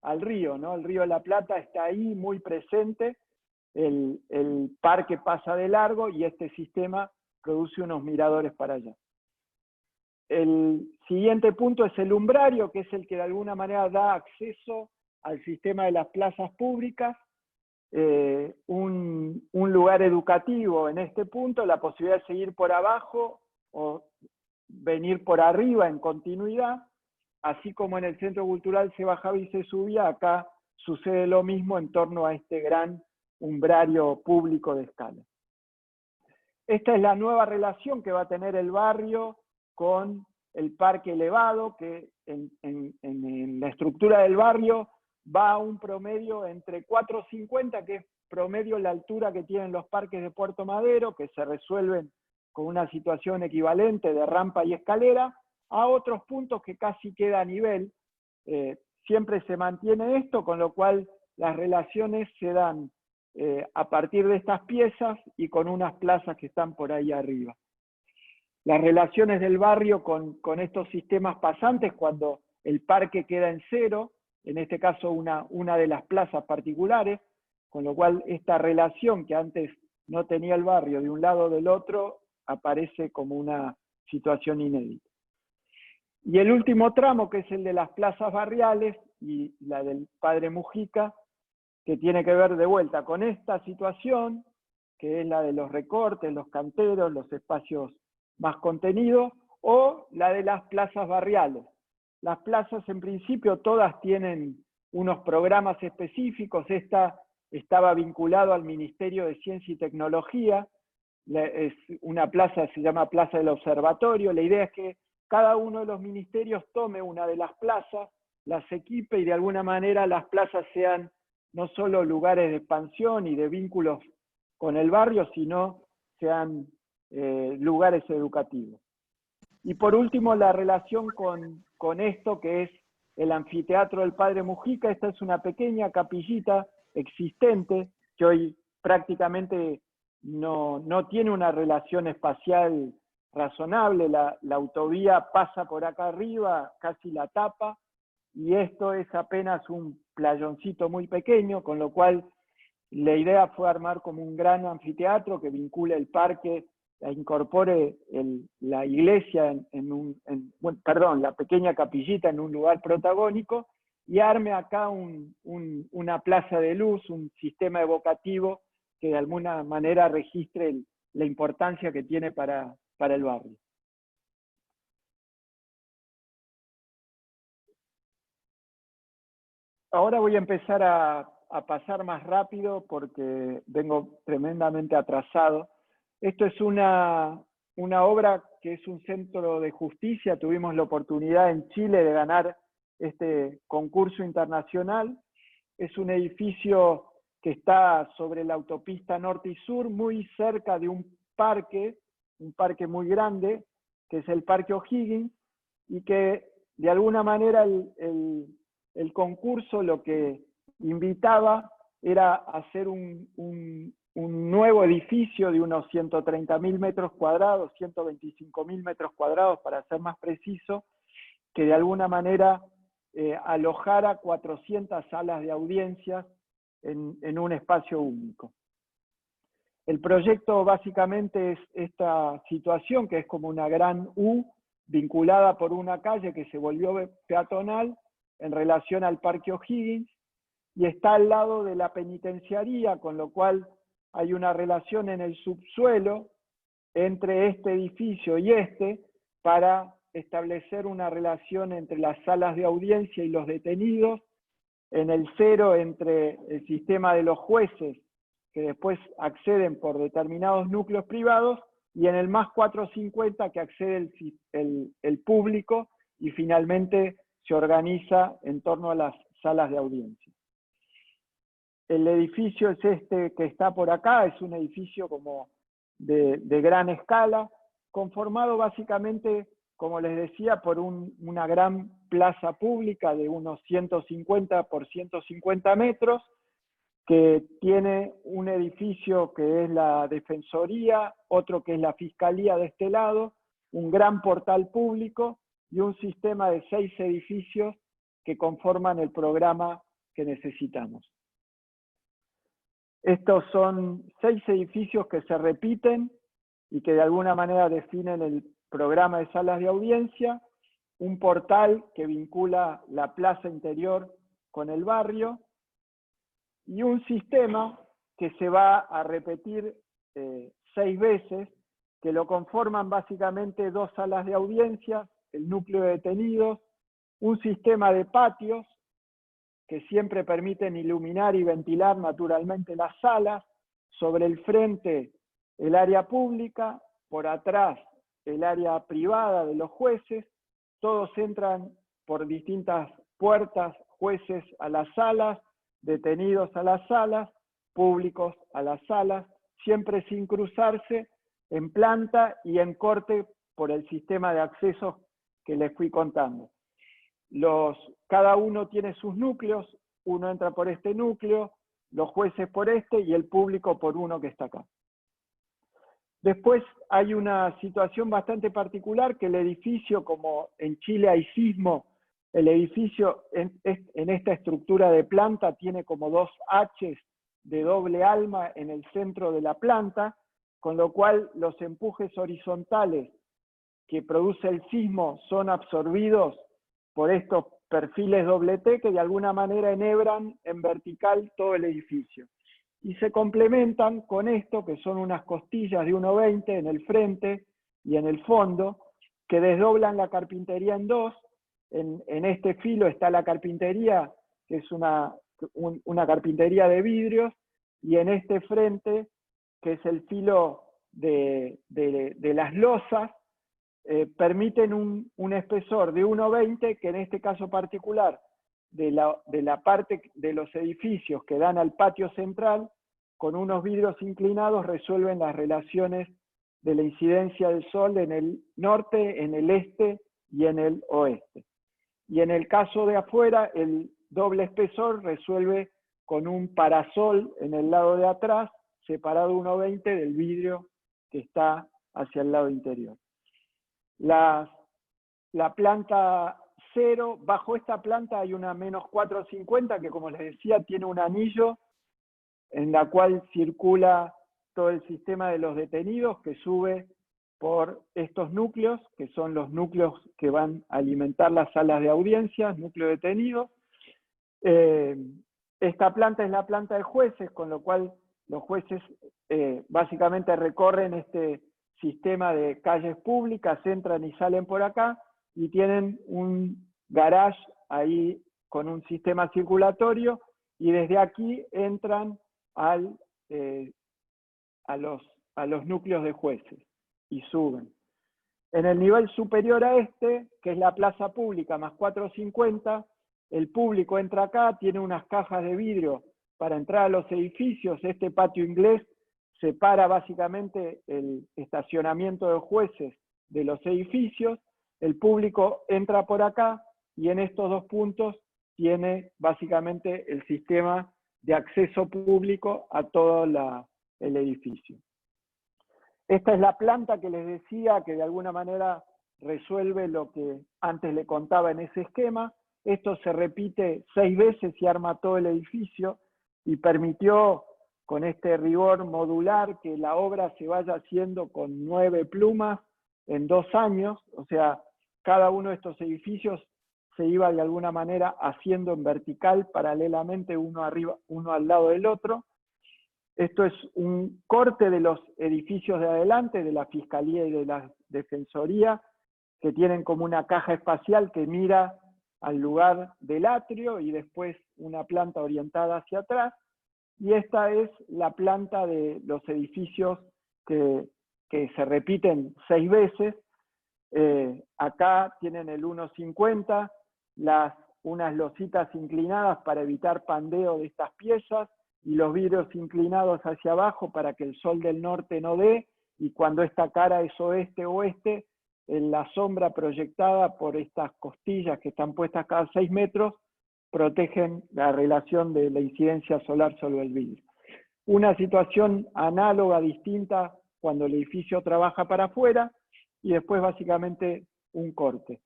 al río, ¿no? El río de la Plata está ahí muy presente, el parque pasa de largo y este sistema produce unos miradores para allá. El siguiente punto es el umbrario, que es el que de alguna manera da acceso al sistema de las plazas públicas, un lugar educativo en este punto, la posibilidad de seguir por abajo o venir por arriba en continuidad, así como en el Centro Cultural se bajaba y se subía, acá sucede lo mismo en torno a este gran umbrario público de escala. Esta es la nueva relación que va a tener el barrio con el parque elevado, que en la estructura del barrio va a un promedio entre 4,50, que es promedio la altura que tienen los parques de Puerto Madero, que se resuelven con una situación equivalente de rampa y escalera, a otros puntos que casi queda a nivel. Siempre se mantiene esto, con lo cual las relaciones se dan a partir de estas piezas y con unas plazas que están por ahí arriba. Las relaciones del barrio con estos sistemas pasantes, cuando el parque queda en cero, en este caso una de las plazas particulares, con lo cual esta relación que antes no tenía el barrio de un lado o del otro, aparece como una situación inédita. Y el último tramo, que es el de las plazas barriales y la del Padre Mujica, que tiene que ver de vuelta con esta situación, que es la de los recortes, los canteros, los espacios más contenidos, o la de las plazas barriales. Las plazas en principio todas tienen unos programas específicos. Esta estaba vinculado al Ministerio de Ciencia y Tecnología, es una plaza, se llama Plaza del Observatorio. La idea es que cada uno de los ministerios tome una de las plazas, las equipe y de alguna manera las plazas sean no solo lugares de expansión y de vínculos con el barrio, sino sean lugares educativos. Y por último, la relación con esto que es el anfiteatro del Padre Mujica. Esta es una pequeña capillita existente que hoy prácticamente no tiene una relación espacial razonable. La autovía pasa por acá arriba, casi la tapa, y esto es apenas un playoncito muy pequeño, con lo cual la idea fue armar como un gran anfiteatro que vincule el parque, incorpore la iglesia la pequeña capillita en un lugar protagónico, y arme acá una plaza de luz, un sistema evocativo que de alguna manera registre la importancia que tiene para el barrio. Ahora voy a empezar a pasar más rápido porque vengo tremendamente atrasado. Esto es una obra que es un centro de justicia. Tuvimos la oportunidad en Chile de ganar este concurso internacional. Es un edificio que está sobre la autopista norte y sur, muy cerca de un parque muy grande, que es el Parque O'Higgins, y que de alguna manera el concurso lo que invitaba era hacer un nuevo edificio de unos 130.000 metros cuadrados, 125.000 metros cuadrados para ser más preciso, que de alguna manera alojara 400 salas de audiencias en un espacio único. El proyecto básicamente es esta situación, que es como una gran U vinculada por una calle que se volvió peatonal en relación al Parque O'Higgins, y está al lado de la penitenciaría, con lo cual hay una relación en el subsuelo entre este edificio y para establecer una relación entre las salas de audiencia y los detenidos, en el cero entre el sistema de los jueces, que después acceden por determinados núcleos privados, y en el más 450 que accede el público, y finalmente se organiza en torno a las salas de audiencia. El edificio es este que está por acá, es un edificio como de gran escala, conformado básicamente, como les decía, por una gran plaza pública de unos 150 por 150 metros, que tiene un edificio que es la Defensoría, otro que es la Fiscalía de este lado, un gran portal público y un sistema de 6 edificios que conforman el programa que necesitamos. Estos son 6 edificios que se repiten y que de alguna manera definen el programa de salas de audiencia, un portal que vincula la plaza interior con el barrio, y un sistema que se va a repetir 6 veces, que lo conforman básicamente 2 salas de audiencia, el núcleo de detenidos, un sistema de patios que siempre permiten iluminar y ventilar naturalmente las salas, sobre el frente el área pública, por atrás el área privada de los jueces, todos entran por distintas puertas, jueces a las salas, detenidos a las salas, públicos a las salas, siempre sin cruzarse, en planta y en corte por el sistema de accesos que les fui contando. Cada uno tiene sus núcleos, uno entra por este núcleo, los jueces por este y el público por uno que está acá. Después hay una situación bastante particular, que el edificio, como en Chile hay sismo, el edificio en esta estructura de planta tiene como dos H's de doble alma en el centro de la planta, con lo cual los empujes horizontales que produce el sismo son absorbidos por estos perfiles doble T que de alguna manera enhebran en vertical todo el edificio. Y se complementan con esto, que son unas costillas de 1,20 en el frente y en el fondo, que desdoblan la carpintería en dos. En este filo está la carpintería, que es una carpintería de vidrios, y en este frente, que es el filo de las losas, permiten un espesor de 1,20, que en este caso particular, de la parte de los edificios que dan al patio central, con unos vidrios inclinados resuelven las relaciones de la incidencia del sol en el norte, en el este y en el oeste. Y en el caso de afuera, el doble espesor resuelve con un parasol en el lado de atrás, separado 1,20 del vidrio que está hacia el lado interior. La planta 0, bajo esta planta hay una -450 que, como les decía, tiene un anillo en la cual circula todo el sistema de los detenidos, que sube por estos núcleos, que son los núcleos que van a alimentar las salas de audiencias, núcleo detenido. Esta planta es la planta de jueces, con lo cual los jueces básicamente recorren este sistema de calles públicas, entran y salen por acá, y tienen un garage ahí con un sistema circulatorio, y desde aquí entran a los núcleos de jueces y suben. En el nivel superior a este, que es la plaza pública más 450, el público entra acá, tiene unas cajas de vidrio para entrar a los edificios. Este patio inglés separa básicamente el estacionamiento de jueces de los edificios. El público entra por acá y en estos dos puntos tiene básicamente el sistema de acceso público a todo el edificio. Esta es la planta que les decía, que de alguna manera resuelve lo que antes le contaba en ese esquema. Esto se repite 6 veces y arma todo el edificio, y permitió, con este rigor modular, que la obra se vaya haciendo con 9 plumas en 2 años. O sea, cada uno de estos edificios se iba de alguna manera haciendo en vertical, paralelamente, uno arriba, uno al lado del otro. Esto es un corte de los edificios de adelante, de la Fiscalía y de la Defensoría, que tienen como una caja espacial que mira al lugar del atrio y después una planta orientada hacia atrás. Y esta es la planta de los edificios que se repiten 6 veces. Acá tienen el 1,50, unas lositas inclinadas para evitar pandeo de estas piezas, y los vidrios inclinados hacia abajo para que el sol del norte no dé, y cuando esta cara es oeste-oeste, en la sombra proyectada por estas costillas que están puestas cada 6 metros, protegen la relación de la incidencia solar sobre el vidrio. Una situación análoga, distinta, cuando el edificio trabaja para afuera, y después básicamente un corte.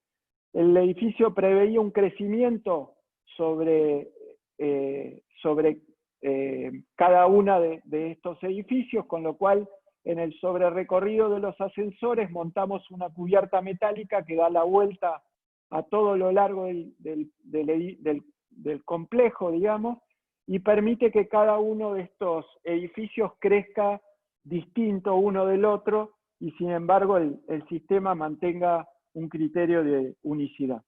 El edificio preveía un crecimiento sobre cada una de estos edificios, con lo cual en el sobrerecorrido de los ascensores montamos una cubierta metálica que da la vuelta a todo lo largo del complejo, digamos, y permite que cada uno de estos edificios crezca distinto uno del otro, y sin embargo el sistema mantenga un criterio de unicidad.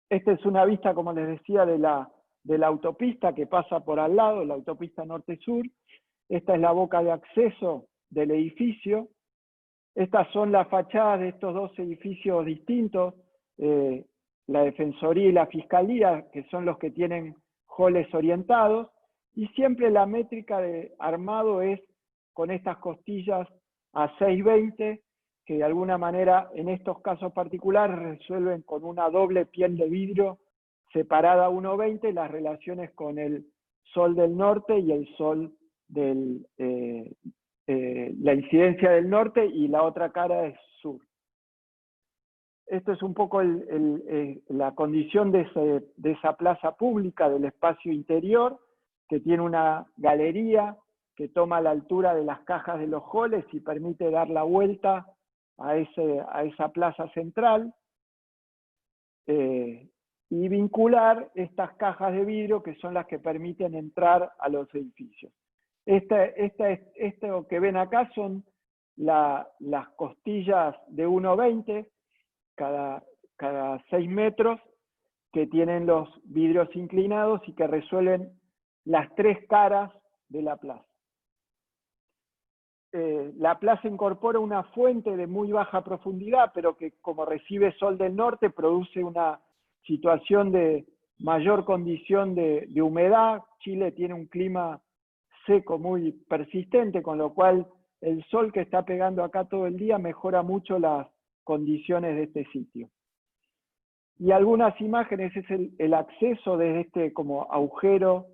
Esta es una vista, como les decía, de la autopista que pasa por al lado, la autopista norte-sur. Esta es la boca de acceso del edificio. Estas son las fachadas de estos dos edificios distintos, la Defensoría y la Fiscalía, que son los que tienen halls orientados, y siempre la métrica de armado es con estas costillas a 620, que de alguna manera en estos casos particulares resuelven con una doble piel de vidrio separada a 1,20 las relaciones con el sol del norte y el sol del... la incidencia del norte y la otra cara es sur. Esto es un poco la condición de esa plaza pública, del espacio interior, que tiene una galería que toma la altura de las cajas de los halls y permite dar la vuelta a esa plaza central, y vincular estas cajas de vidrio que son las que permiten entrar a los edificios. Esto que ven acá son las costillas de 1,20 cada 6 metros, que tienen los vidrios inclinados y que resuelven las tres caras de la plaza. La plaza incorpora una fuente de muy baja profundidad, pero que como recibe sol del norte produce una situación de mayor condición de humedad. Chile tiene un clima seco muy persistente, con lo cual el sol que está pegando acá todo el día mejora mucho las condiciones de este sitio. Y algunas imágenes es el acceso desde este como agujero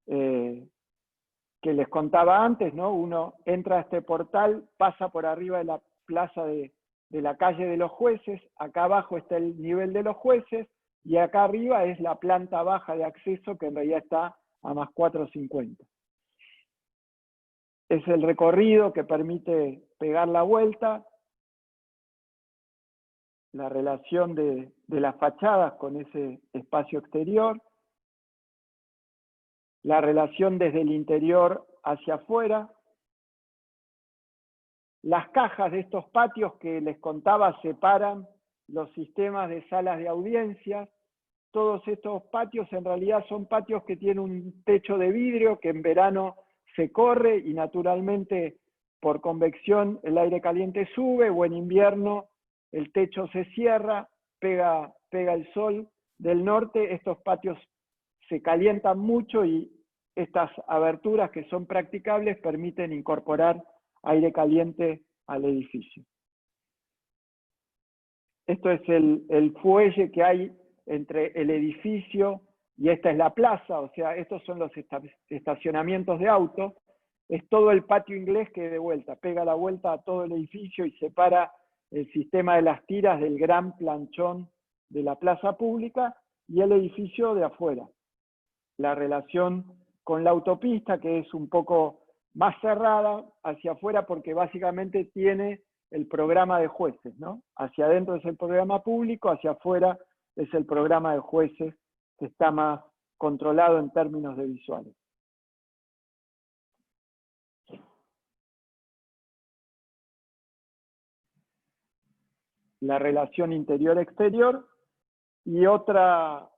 que les contaba antes, ¿no? Uno entra a este portal, pasa por arriba de la plaza de la calle de los Jueces, acá abajo está el nivel de los Jueces, y acá arriba es la planta baja de acceso, que en realidad está a más 450. Es el recorrido que permite pegar la vuelta, la relación de las fachadas con ese espacio exterior, la relación desde el interior hacia afuera, las cajas de estos patios que les contaba separan los sistemas de salas de audiencias. Todos estos patios en realidad son patios que tienen un techo de vidrio que en verano se corre y naturalmente por convección el aire caliente sube, o en invierno el techo se cierra, pega el sol del norte, estos patios se calientan mucho y estas aberturas que son practicables permiten incorporar aire caliente al edificio. Esto es el fuelle que hay entre el edificio y esta es la plaza, o sea, estos son los estacionamientos de autos. Es todo el patio inglés que de vuelta, pega la vuelta a todo el edificio y separa el sistema de las tiras del gran planchón de la plaza pública y el edificio de afuera. La relación con la autopista, que es un poco más cerrada hacia afuera porque básicamente tiene el programa de Jueces, ¿no? Hacia adentro es el programa público, hacia afuera es el programa de Jueces, que está más controlado en términos de visuales. La relación interior-exterior, y otro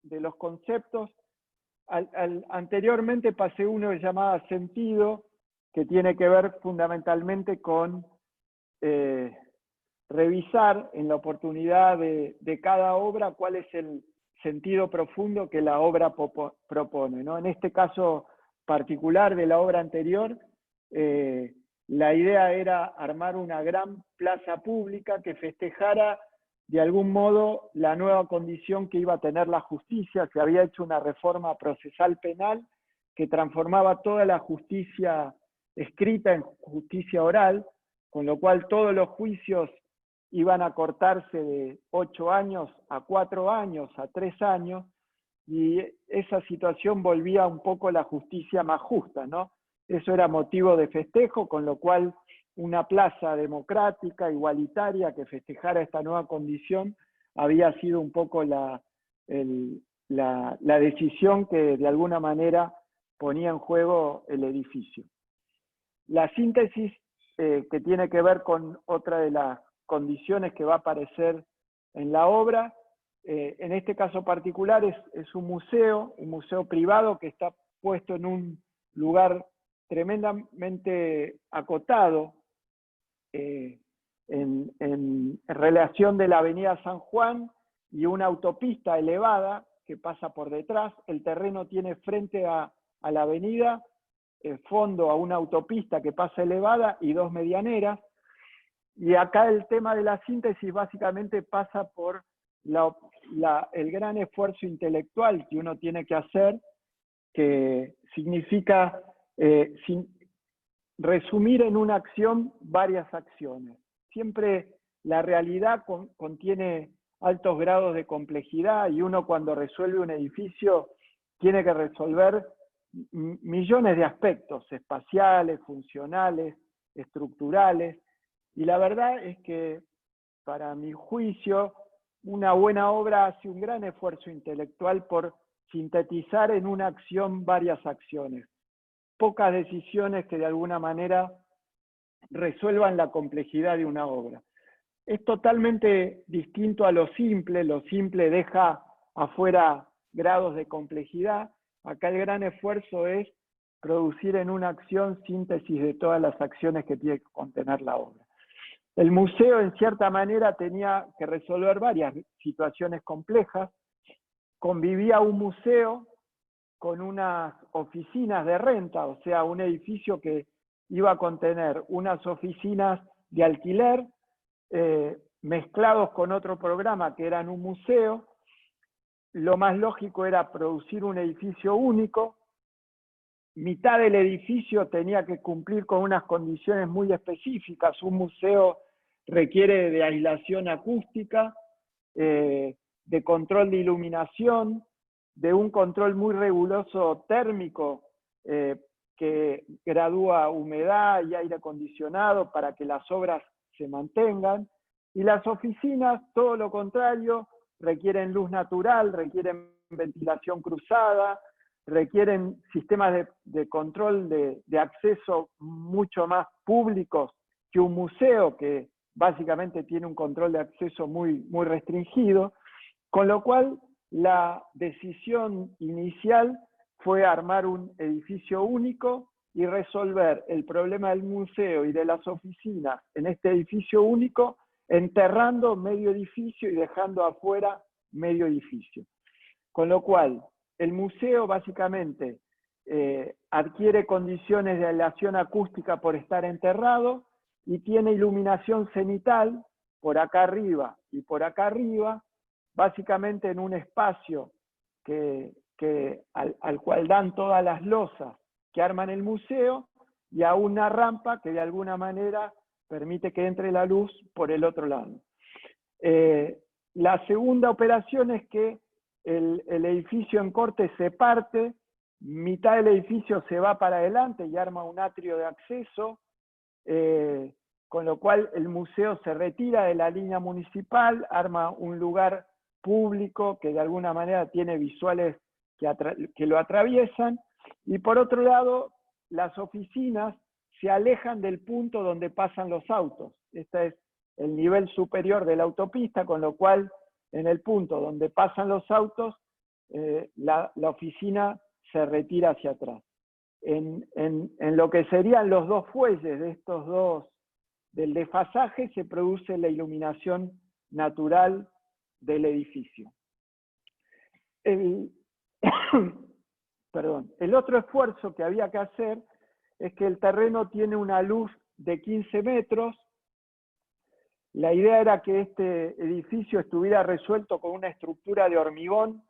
de los conceptos, anteriormente pasé uno que se llamaba sentido, que tiene que ver fundamentalmente con revisar en la oportunidad de cada obra cuál es el sentido profundo que la obra propone, ¿no? En este caso particular de la obra anterior, la idea era armar una gran plaza pública que festejara de algún modo la nueva condición que iba a tener la justicia. Se había hecho una reforma procesal penal que transformaba toda la justicia escrita en justicia oral, con lo cual todos los juicios iban a cortarse de 8 años a 4 años, a 3 años, y esa situación volvía un poco la justicia más justa, ¿no? Eso era motivo de festejo, con lo cual una plaza democrática, igualitaria, que festejara esta nueva condición, había sido un poco la decisión que de alguna manera ponía en juego el edificio. La síntesis que tiene que ver con otra de las condiciones que va a aparecer en la obra. En este caso particular es un museo privado que está puesto en un lugar tremendamente acotado, en relación de la avenida San Juan y una autopista elevada que pasa por detrás. El terreno tiene frente a la avenida, fondo a una autopista que pasa elevada y dos medianeras. Y acá el tema de la síntesis básicamente pasa por el gran esfuerzo intelectual que uno tiene que hacer, que significa resumir en una acción varias acciones. Siempre la realidad contiene altos grados de complejidad y uno cuando resuelve un edificio tiene que resolver millones de aspectos espaciales, funcionales, estructurales, y la verdad es que para mi juicio una buena obra hace un gran esfuerzo intelectual por sintetizar en una acción varias acciones. Pocas decisiones que de alguna manera resuelvan la complejidad de una obra. Es totalmente distinto a lo simple deja afuera grados de complejidad. Acá el gran esfuerzo es producir en una acción síntesis de todas las acciones que tiene que contener la obra. El museo en cierta manera tenía que resolver varias situaciones complejas. Convivía un museo con unas oficinas de renta, o sea, un edificio que iba a contener unas oficinas de alquiler mezclados con otro programa que eran un museo. Lo más lógico era producir un edificio único. Mitad del edificio tenía que cumplir con unas condiciones muy específicas. Un museo requiere de aislación acústica, de control de iluminación, de un control muy riguroso térmico que gradúa humedad y aire acondicionado para que las obras se mantengan. Y las oficinas, todo lo contrario, requieren luz natural, requieren ventilación cruzada, requieren sistemas de control de acceso mucho más públicos que un museo, que básicamente tiene un control de acceso muy restringido, con lo cual la decisión inicial fue armar un edificio único y resolver el problema del museo y de las oficinas en este edificio único, enterrando medio edificio y dejando afuera medio edificio. Con lo cual, el museo básicamente adquiere condiciones de aislación acústica por estar enterrado y tiene iluminación cenital por acá arriba y por acá arriba, básicamente en un espacio al cual dan todas las losas que arman el museo, y a una rampa que de alguna manera permite que entre la luz por el otro lado. La segunda operación es que el edificio en corte se parte, mitad del edificio se va para adelante y arma un atrio de acceso, con lo cual el museo se retira de la línea municipal, arma un lugar público que de alguna manera tiene visuales que lo atraviesan, y por otro lado las oficinas se alejan del punto donde pasan los autos. Este es el nivel superior de la autopista, con lo cual en el punto donde pasan los autos la oficina se retira hacia atrás. En lo que serían los dos fuelles de estos dos, del desfasaje, se produce la iluminación natural del edificio. Perdón. El otro esfuerzo que había que hacer es que el terreno tiene una luz de 15 metros. La idea era que este edificio estuviera resuelto con una estructura de hormigón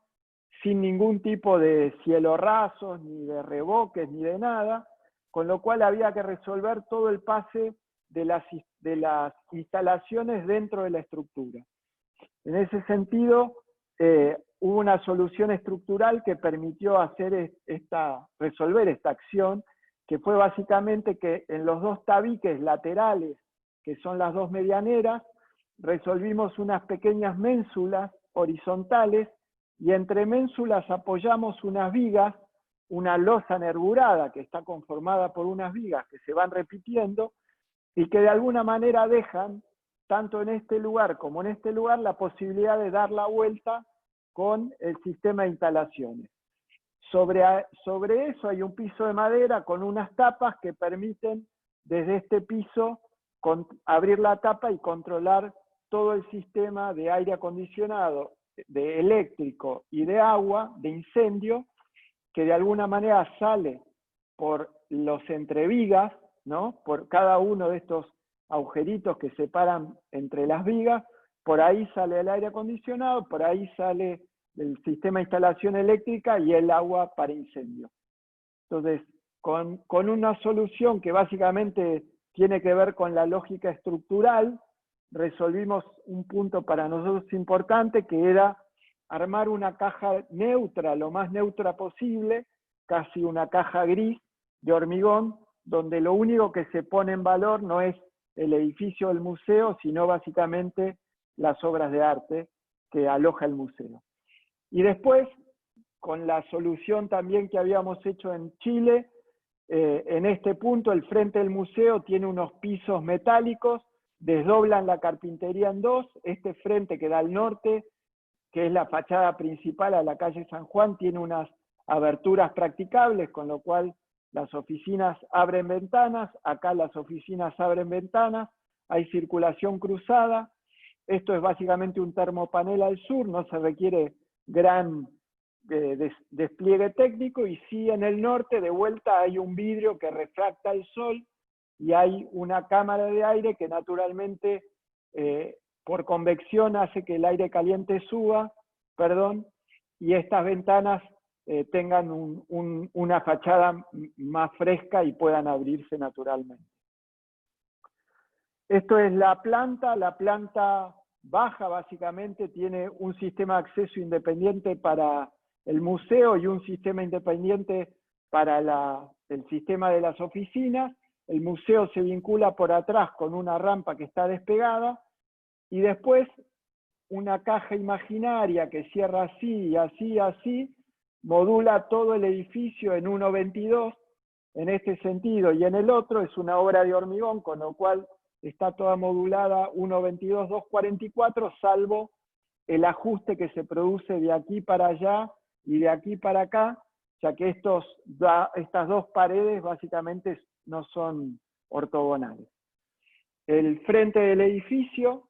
sin ningún tipo de cielo rasos, ni de revoques, ni de nada, con lo cual había que resolver todo el pase de las instalaciones dentro de la estructura. En ese sentido, hubo una solución estructural que permitió resolver esta acción, que fue básicamente que en los dos tabiques laterales, que son las dos medianeras, resolvimos unas pequeñas ménsulas horizontales, y entre ménsulas apoyamos unas vigas, una losa nervurada que está conformada por unas vigas que se van repitiendo y que de alguna manera dejan tanto en este lugar como en este lugar, la posibilidad de dar la vuelta con el sistema de instalaciones. Sobre eso hay un piso de madera con unas tapas que permiten desde este piso abrir la tapa y controlar todo el sistema de aire acondicionado, de eléctrico y de agua, de incendio, que de alguna manera sale por los entrevigas, ¿no? Por cada uno de estos agujeritos que separan entre las vigas, por ahí sale el aire acondicionado, por ahí sale el sistema de instalación eléctrica y el agua para incendio. Entonces, con una solución que básicamente tiene que ver con la lógica estructural, resolvimos un punto para nosotros importante, que era armar una caja neutra, lo más neutra posible, casi una caja gris de hormigón, donde lo único que se pone en valor no es el edificio del museo, sino básicamente las obras de arte que aloja el museo. Y después, con la solución también que habíamos hecho en Chile, en este punto el frente del museo tiene unos pisos metálicos, desdoblan la carpintería en dos, este frente que da al norte, que es la fachada principal a la calle San Juan, tiene unas aberturas practicables, con lo cual las oficinas abren ventanas, acá las oficinas abren ventanas, hay circulación cruzada, esto es básicamente un termopanel al sur, no se requiere gran despliegue técnico, y sí en el norte de vuelta hay un vidrio que refracta el sol y hay una cámara de aire que naturalmente por convección hace que el aire caliente suba, y estas ventanas tengan una fachada más fresca y puedan abrirse naturalmente. Esto es la planta baja básicamente tiene un sistema de acceso independiente para el museo y un sistema independiente para el sistema de las oficinas. El museo se vincula por atrás con una rampa que está despegada, y después una caja imaginaria que cierra así y así y así, modula todo el edificio en 1.22, en este sentido, y en el otro es una obra de hormigón, con lo cual está toda modulada 1.22, 2.44, salvo el ajuste que se produce de aquí para allá y de aquí para acá, ya que estas dos paredes básicamente no son ortogonales. El frente del edificio,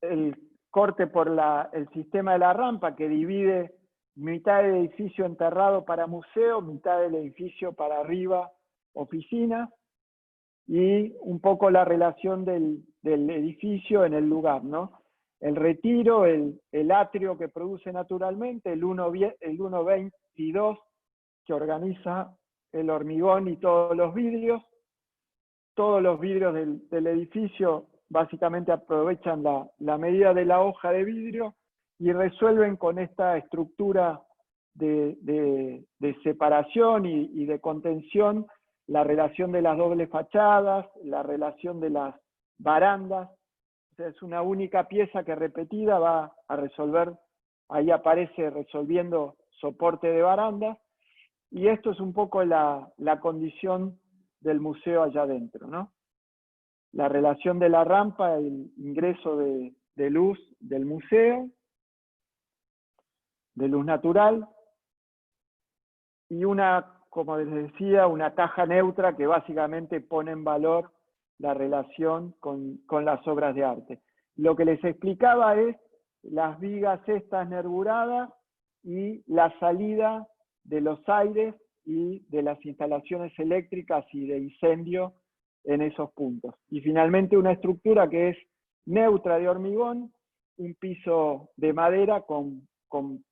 el corte por el sistema de la rampa que divide mitad del edificio enterrado para museo, mitad del edificio para arriba, oficina, y un poco la relación del edificio en el lugar, ¿no? El retiro, el atrio que produce naturalmente, el 1.22 que organiza el hormigón y todos los vidrios del edificio básicamente aprovechan la medida de la hoja de vidrio y resuelven con esta estructura de separación y de contención la relación de las dobles fachadas, la relación de las barandas. O sea, es una única pieza que repetida va a resolver, ahí aparece resolviendo soporte de barandas, y esto es un poco la condición del museo allá adentro, ¿no? La relación de la rampa, el ingreso de luz del museo, de luz natural, y como les decía, una caja neutra que básicamente pone en valor la relación con las obras de arte. Lo que les explicaba es las vigas estas nervuradas y la salida de los aires y de las instalaciones eléctricas y de incendio en esos puntos. Y finalmente una estructura que es neutra de hormigón, un piso de madera con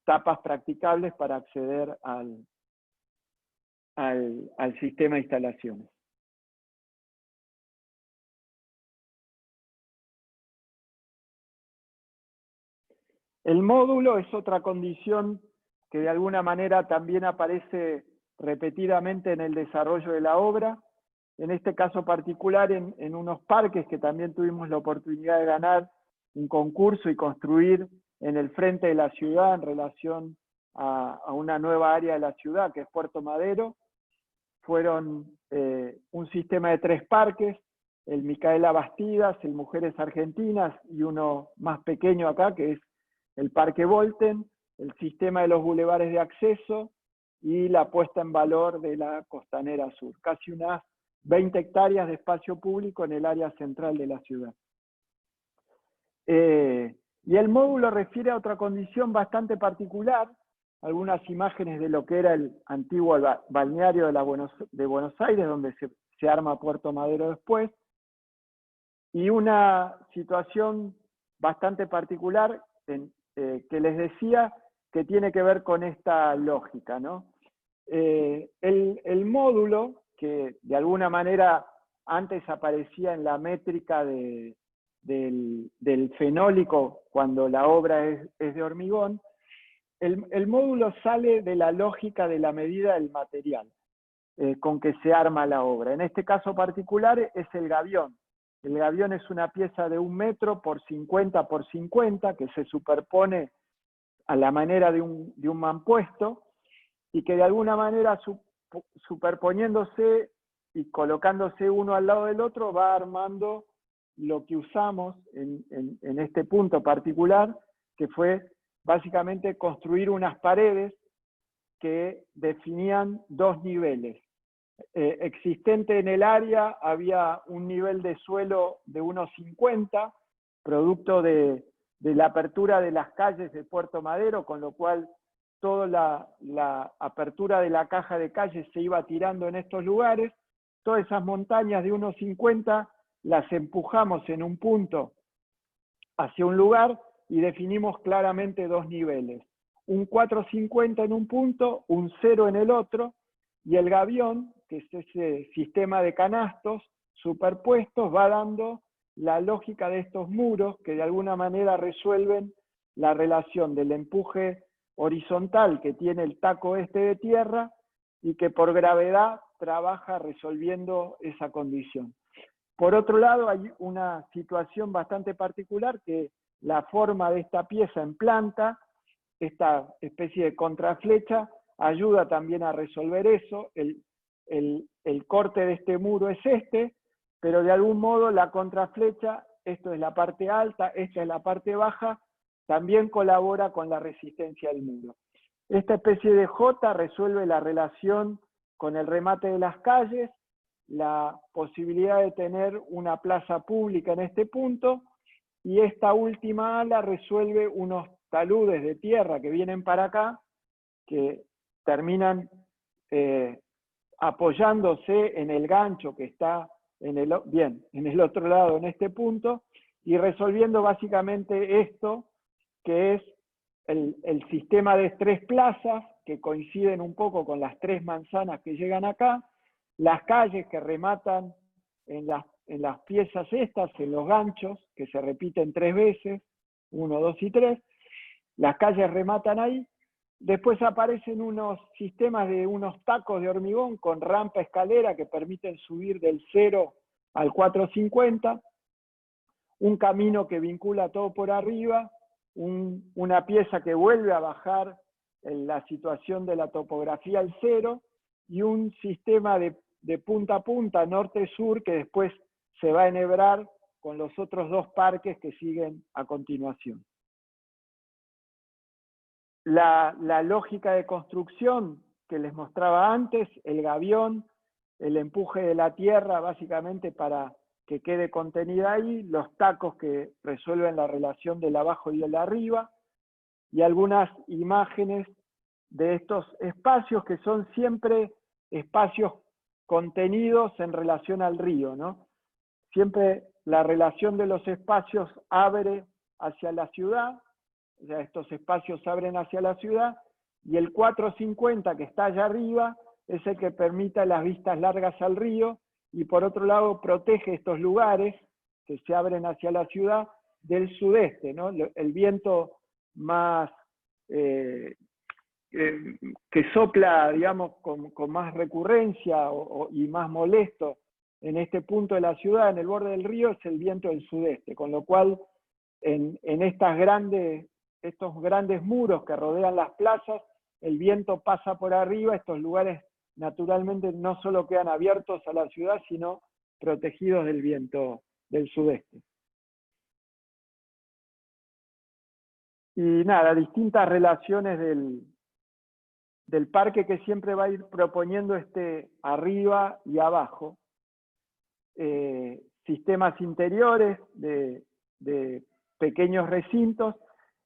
tapas practicables para acceder al sistema de instalaciones. El módulo es otra condición que de alguna manera también aparece repetidamente en el desarrollo de la obra, en este caso particular en unos parques que también tuvimos la oportunidad de ganar un concurso y construir en el frente de la ciudad en relación a una nueva área de la ciudad que es Puerto Madero. Fueron un sistema de 3 parques, el Micaela Bastidas, el Mujeres Argentinas, y uno más pequeño acá, que es el Parque Volten, el sistema de los bulevares de acceso y la puesta en valor de la Costanera Sur. Casi unas 20 hectáreas de espacio público en el área central de la ciudad. Y el módulo refiere a otra condición bastante particular, algunas imágenes de lo que era el antiguo balneario de Buenos Aires, donde se arma Puerto Madero después, y una situación bastante particular que les decía que tiene que ver con esta lógica, ¿no? El módulo, que de alguna manera antes aparecía en la métrica del fenólico cuando la obra es de hormigón, el módulo sale de la lógica de la medida del material con que se arma la obra. En este caso particular es el gavión. El gavión es una pieza de 1 metro por 50 por 50 que se superpone a la manera de un mampuesto y que de alguna manera superponiéndose y colocándose uno al lado del otro va armando lo que usamos en este punto particular, que fue básicamente construir unas paredes que definían 2 niveles. Existente en el área había un nivel de suelo de unos 50, producto de la apertura de las calles de Puerto Madero, con lo cual toda la apertura de la caja de calles se iba tirando en estos lugares. Todas esas montañas de unos 50 las empujamos en un punto hacia un lugar y definimos claramente 2 niveles. Un 450 en un punto, un 0 en el otro, y el gavión, que es ese sistema de canastos superpuestos, va dando la lógica de estos muros que de alguna manera resuelven la relación del empuje horizontal que tiene el taco este de tierra y que por gravedad trabaja resolviendo esa condición. Por otro lado, hay una situación bastante particular que la forma de esta pieza en planta, esta especie de contraflecha, ayuda también a resolver eso. El corte de este muro es este, pero de algún modo la contraflecha, esto es la parte alta, esta es la parte baja, también colabora con la resistencia del muro. Esta especie de J resuelve la relación con el remate de las calles, la posibilidad de tener una plaza pública en este punto, y esta última ala resuelve unos taludes de tierra que vienen para acá, que terminan apoyándose en el gancho que está en el otro lado, en este punto, y resolviendo básicamente esto, que es el sistema de 3 plazas, que coinciden un poco con las 3 manzanas que llegan acá, las calles que rematan en las piezas estas, en los ganchos, que se repiten 3 veces, 1, 2 y 3, las calles rematan ahí. Después aparecen unos sistemas de unos tacos de hormigón con rampa escalera que permiten subir del 0 al 450, un camino que vincula todo por arriba, una pieza que vuelve a bajar en la situación de la topografía al 0, y un sistema de punta a punta, norte-sur, que después se va a enhebrar con los otros 2 parques que siguen a continuación. La lógica de construcción que les mostraba antes, el gavión, el empuje de la tierra básicamente para que quede contenida ahí, los tacos que resuelven la relación del abajo y del arriba, y algunas imágenes de estos espacios que son siempre espacios contenidos en relación al río, ¿no? Siempre la relación de los espacios abre hacia la ciudad, ya estos espacios abren hacia la ciudad, y el 450 que está allá arriba es el que permite las vistas largas al río, y por otro lado protege estos lugares que se abren hacia la ciudad del sudeste, ¿no? El viento más que sopla, digamos, con más recurrencia y más molesto en este punto de la ciudad, en el borde del río, es el viento del sudeste, con lo cual en estos grandes muros que rodean las plazas, el viento pasa por arriba, estos lugares naturalmente no solo quedan abiertos a la ciudad, sino protegidos del viento del sudeste. Y nada, distintas relaciones del parque que siempre va a ir proponiendo arriba y abajo. Sistemas interiores de pequeños recintos.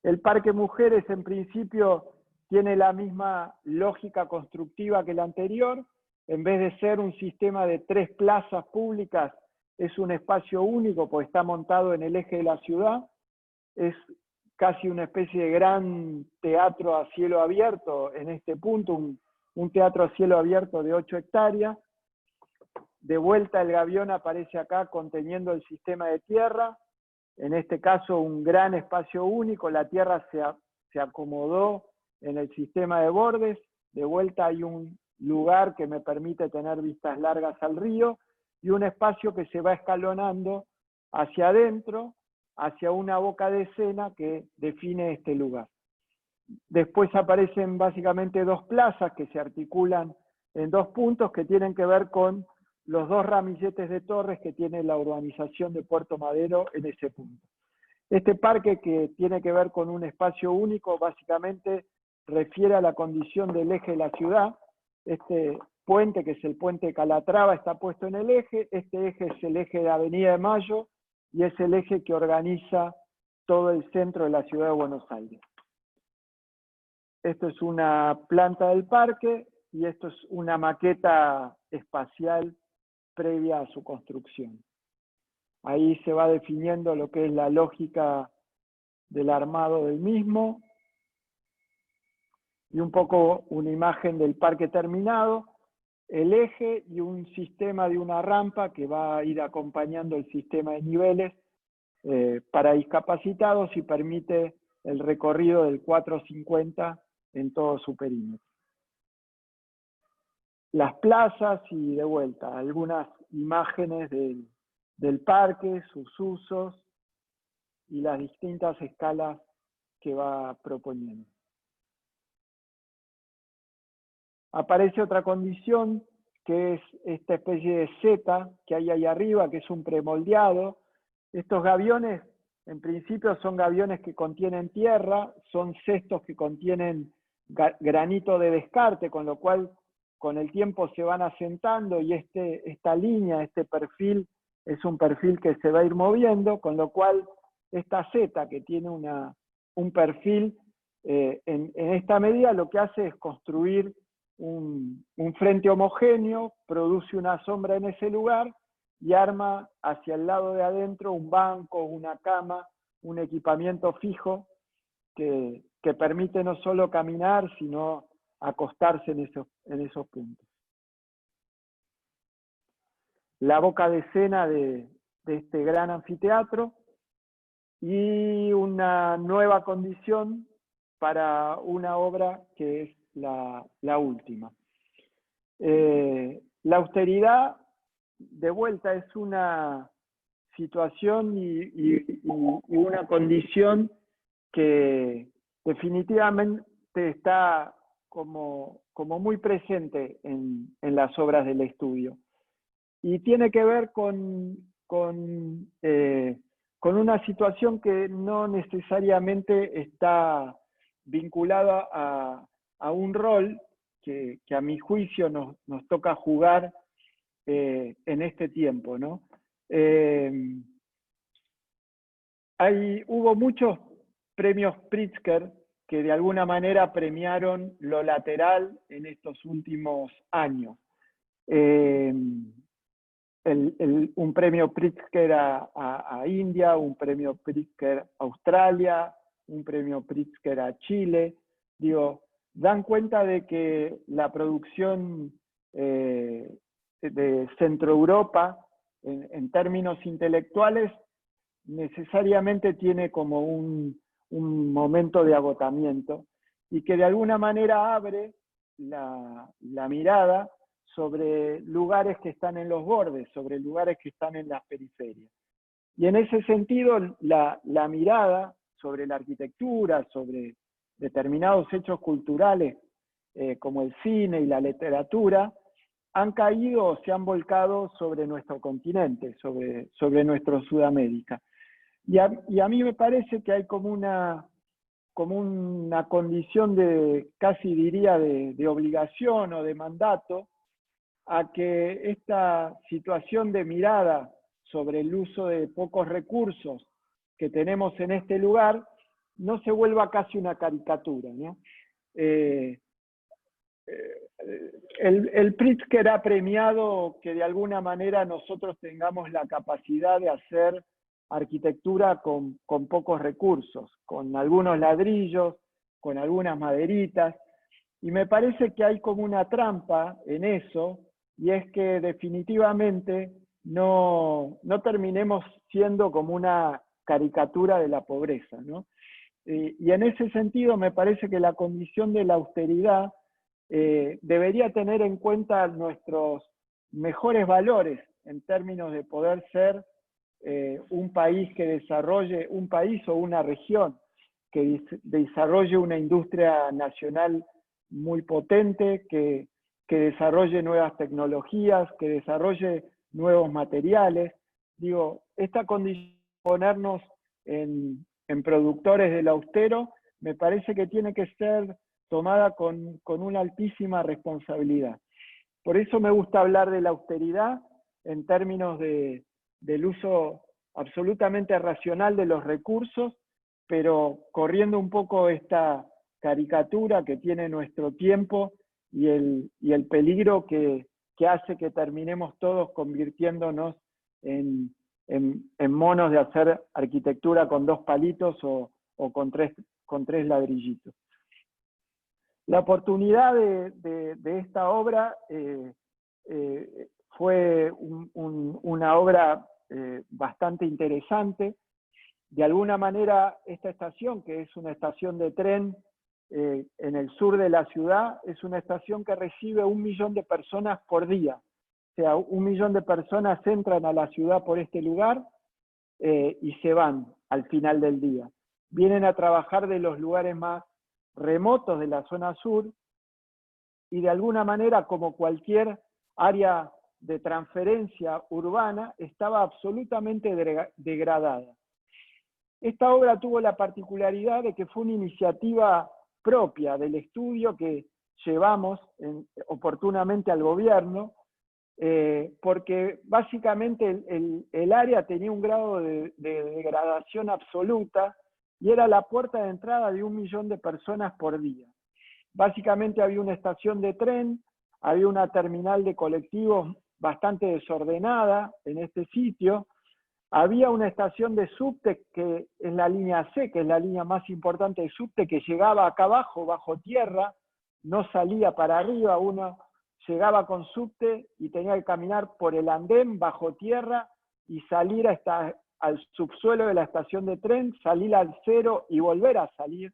El Parque Mujeres en principio tiene la misma lógica constructiva que el anterior. En vez de ser un sistema de 3 plazas públicas, es un espacio único porque está montado en el eje de la ciudad. Es casi una especie de gran teatro a cielo abierto en este punto, un teatro a cielo abierto de 8 hectáreas. De vuelta el gavión aparece acá conteniendo el sistema de tierra, en este caso un gran espacio único, la tierra se acomodó en el sistema de bordes, de vuelta hay un lugar que me permite tener vistas largas al río, y un espacio que se va escalonando hacia adentro, hacia una boca de escena que define este lugar. Después aparecen básicamente 2 plazas que se articulan en 2 puntos que tienen que ver con los 2 ramilletes de torres que tiene la urbanización de Puerto Madero en ese punto. Este parque, que tiene que ver con un espacio único, básicamente refiere a la condición del eje de la ciudad. Este puente, que es el puente Calatrava, está puesto en el eje. Este eje es el eje de Avenida de Mayo y es el eje que organiza todo el centro de la ciudad de Buenos Aires. Esto es una planta del parque y esto es una maqueta espacial previa a su construcción. Ahí se va definiendo lo que es la lógica del armado del mismo y un poco una imagen del parque terminado, el eje y un sistema de una rampa que va a ir acompañando el sistema de niveles para discapacitados y permite el recorrido del 450 en todo su perímetro. Las plazas y de vuelta, algunas imágenes del parque, sus usos y las distintas escalas que va proponiendo. Aparece otra condición que es esta especie de Z que hay ahí arriba, que es un premoldeado. Estos gaviones, en principio, son gaviones que contienen tierra, son cestos que contienen granito de descarte, con lo cual con el tiempo se van asentando y esta línea, este perfil, es un perfil que se va a ir moviendo, con lo cual esta Z que tiene un perfil, en esta medida lo que hace es construir un frente homogéneo, produce una sombra en ese lugar y arma hacia el lado de adentro un banco, una cama, un equipamiento fijo que permite no solo caminar, sino acostarse en esos puntos. La boca de escena de este gran anfiteatro y una nueva condición para una obra que es la última. La austeridad, de vuelta, es una situación y una condición que definitivamente está como muy presente en las obras del estudio. Y tiene que ver con una situación que no necesariamente está vinculada a un rol que a mi juicio nos toca jugar en este tiempo, ¿no? Hubo muchos premios Pritzker que de alguna manera premiaron lo lateral en estos últimos años. Un premio Pritzker a India, un premio Pritzker a Australia, un premio Pritzker a Chile. Digo, dan cuenta de que la producción de Centro Europa, en términos intelectuales, necesariamente tiene como un momento de agotamiento y que de alguna manera abre la mirada sobre lugares que están en los bordes, sobre lugares que están en las periferias. Y en ese sentido, la mirada sobre la arquitectura, sobre determinados hechos culturales, como el cine y la literatura, han caído o se han volcado sobre nuestro continente, sobre nuestro Sudamérica. Y a mí me parece que hay como una condición casi diría, de obligación o de mandato, a que esta situación de mirada sobre el uso de pocos recursos que tenemos en este lugar no se vuelva casi una caricatura, ¿no? El Pritzker ha premiado que de alguna manera nosotros tengamos la capacidad de hacer arquitectura con pocos recursos, con algunos ladrillos, con algunas maderitas, y me parece que hay como una trampa en eso, y es que definitivamente no terminemos siendo como una caricatura de la pobreza, ¿no? Y en ese sentido me parece que la condición de la austeridad debería tener en cuenta nuestros mejores valores en términos de poder ser un país que desarrolle, un país o una región que desarrolle una industria nacional muy potente, que desarrolle nuevas tecnologías, que desarrolle nuevos materiales. Digo, esta condición de ponernos en productores del austero me parece que tiene que ser tomada con una altísima responsabilidad. Por eso me gusta hablar de la austeridad en términos del uso absolutamente racional de los recursos, pero corriendo un poco esta caricatura que tiene nuestro tiempo y el peligro que hace que terminemos todos convirtiéndonos en monos de hacer arquitectura con 2 palitos o con tres ladrillitos. La oportunidad de esta obra fue una obra bastante interesante. De alguna manera, esta estación, que es una estación de tren en el sur de la ciudad, es una estación que recibe 1 millón de personas por día. O sea, 1 millón de personas entran a la ciudad por este lugar y se van al final del día. Vienen a trabajar de los lugares más remotos de la zona sur, y de alguna manera, como cualquier área de transferencia urbana, estaba absolutamente degradada. Esta obra tuvo la particularidad de que fue una iniciativa propia del estudio que llevamos oportunamente al gobierno, porque básicamente el área tenía un grado de degradación absoluta y era la puerta de entrada de 1 millón de personas por día. Básicamente había una estación de tren, había una terminal de colectivos bastante desordenada en este sitio, había una estación de subte que es la línea C, que es la línea más importante de subte, que llegaba acá abajo, bajo tierra, no salía para arriba, uno llegaba con subte y tenía que caminar por el andén bajo tierra y salir al subsuelo de la estación de tren, salir al cero y volver a salir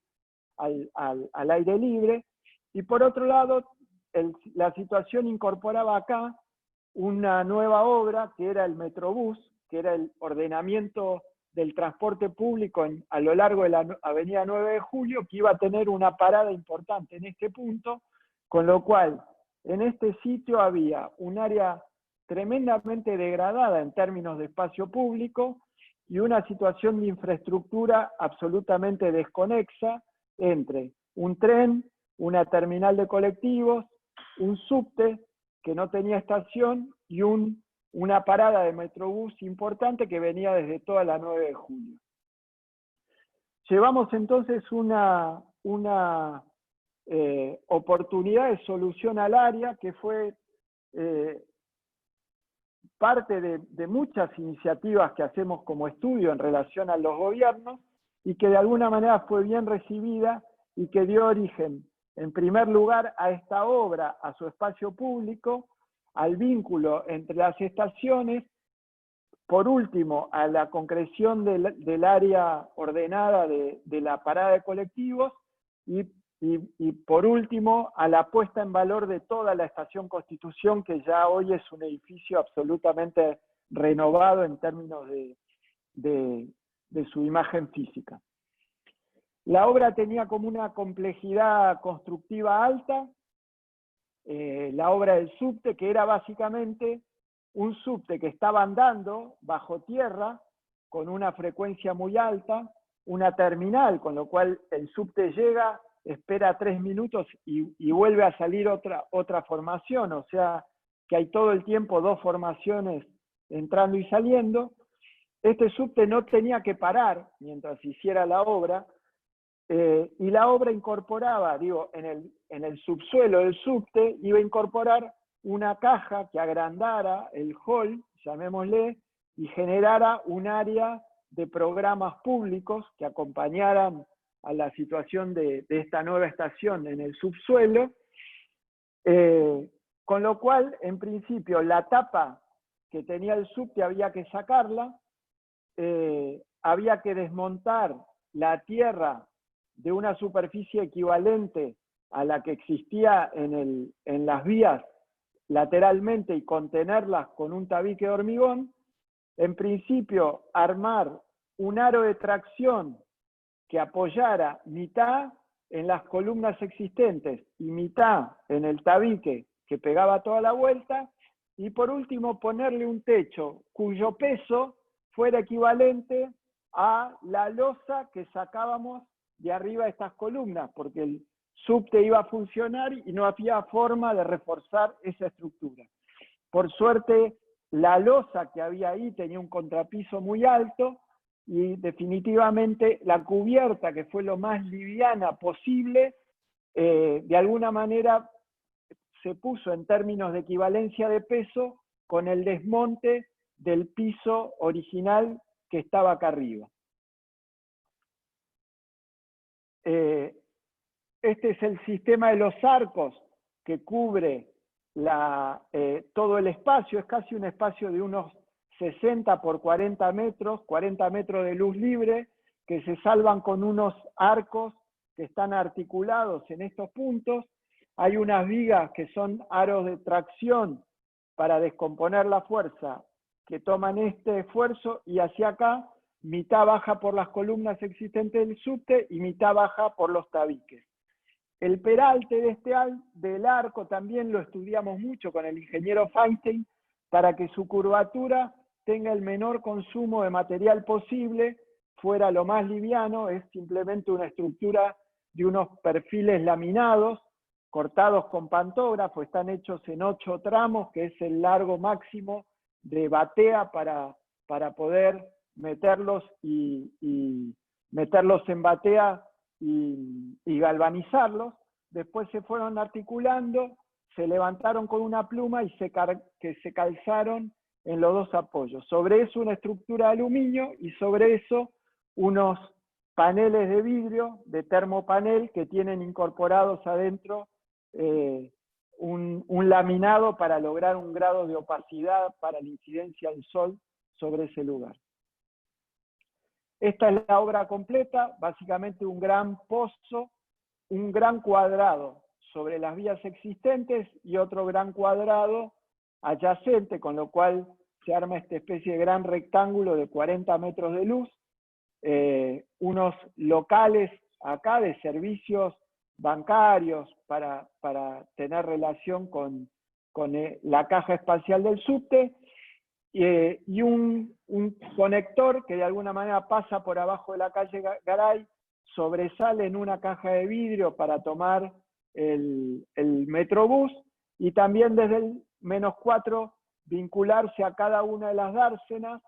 al aire libre. Y por otro lado, la situación incorporaba acá una nueva obra que era el Metrobús, que era el ordenamiento del transporte público a lo largo de la avenida 9 de Julio, que iba a tener una parada importante en este punto, con lo cual en este sitio había un área tremendamente degradada en términos de espacio público y una situación de infraestructura absolutamente desconexa entre un tren, una terminal de colectivos, un subte que no tenía estación y una parada de Metrobús importante que venía desde toda la 9 de Julio. Llevamos entonces una oportunidad de solución al área que fue parte de muchas iniciativas que hacemos como estudio en relación a los gobiernos y que de alguna manera fue bien recibida y que dio origen, en primer lugar, a esta obra, a su espacio público, al vínculo entre las estaciones, por último, a la concreción del área ordenada de la parada de colectivos y por último, a la puesta en valor de toda la Estación Constitución, que ya hoy es un edificio absolutamente renovado en términos de su imagen física. La obra tenía como una complejidad constructiva alta, la obra del subte, que era básicamente un subte que estaba andando bajo tierra con una frecuencia muy alta, una terminal, con lo cual el subte llega, espera 3 minutos y vuelve a salir otra formación, o sea que hay todo el tiempo 2 formaciones entrando y saliendo. Este subte no tenía que parar mientras hiciera la obra, y la obra incorporaba, digo, en el subsuelo del subte, iba a incorporar una caja que agrandara el hall, llamémosle, y generara un área de programas públicos que acompañaran a la situación de esta nueva estación en el subsuelo, con lo cual, en principio, la tapa que tenía el subte había que sacarla, había que desmontar la tierra de una superficie equivalente a la que existía en las vías lateralmente y contenerlas con un tabique de hormigón. En principio, armar un aro de tracción que apoyara mitad en las columnas existentes y mitad en el tabique que pegaba toda la vuelta, y por último ponerle un techo cuyo peso fuera equivalente a la losa que sacábamos de arriba de estas columnas, porque el subte iba a funcionar y no había forma de reforzar esa estructura. Por suerte, la losa que había ahí tenía un contrapiso muy alto, y definitivamente la cubierta, que fue lo más liviana posible, de alguna manera se puso en términos de equivalencia de peso con el desmonte del piso original que estaba acá arriba. Este es el sistema de los arcos que cubre todo el espacio. Es casi un espacio de unos 60 por 40 metros de luz libre, que se salvan con unos arcos que están articulados en estos puntos. Hay unas vigas que son aros de tracción para descomponer la fuerza, que toman este esfuerzo, y hacia acá mitad baja por las columnas existentes del subte y mitad baja por los tabiques. El peralte del arco también lo estudiamos mucho con el ingeniero Feinstein, para que su curvatura tenga el menor consumo de material posible, fuera lo más liviano. Es simplemente una estructura de unos perfiles laminados, cortados con pantógrafo, están hechos en 8 tramos, que es el largo máximo de batea para poder meterlos meterlos en batea y galvanizarlos. Después se fueron articulando, se levantaron con una pluma y que se calzaron en los 2 apoyos. Sobre eso una estructura de aluminio, y sobre eso unos paneles de vidrio, de termopanel, que tienen incorporados adentro un laminado para lograr un grado de opacidad para la incidencia del sol sobre ese lugar. Esta es la obra completa, básicamente un gran pozo, un gran cuadrado sobre las vías existentes y otro gran cuadrado adyacente, con lo cual se arma esta especie de gran rectángulo de 40 metros de luz, unos locales acá de servicios bancarios para tener relación con la caja espacial del subte, y un conector que de alguna manera pasa por abajo de la calle Garay, sobresale en una caja de vidrio para tomar el Metrobús, y también desde el -4 vincularse a cada una de las dársenas,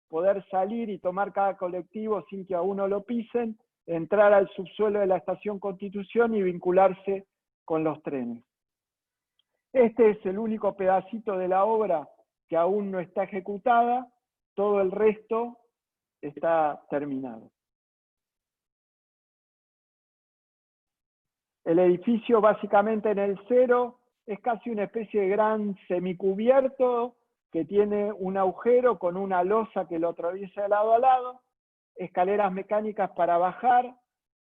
poder salir y tomar cada colectivo sin que a uno lo pisen, entrar al subsuelo de la Estación Constitución y vincularse con los trenes. Este es el único pedacito de la obra que aún no está ejecutada, todo el resto está terminado. El edificio, básicamente en el cero, es casi una especie de gran semicubierto que tiene un agujero con una losa que lo atraviesa de lado a lado, escaleras mecánicas para bajar,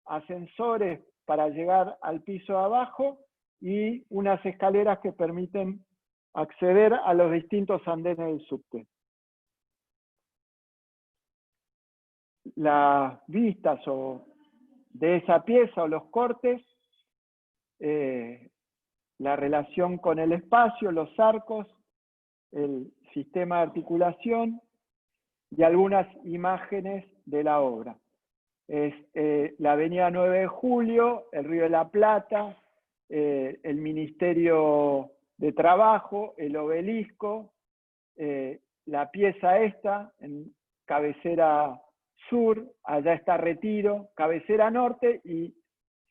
ascensores para llegar al piso de abajo y unas escaleras que permiten acceder a los distintos andenes del subte. Las vistas de esa pieza o los cortes la relación con el espacio, los arcos, el sistema de articulación y algunas imágenes de la obra. Es la avenida 9 de Julio, el Río de la Plata, el Ministerio de Trabajo, el Obelisco, la pieza esta, en cabecera sur, allá está Retiro, cabecera norte, y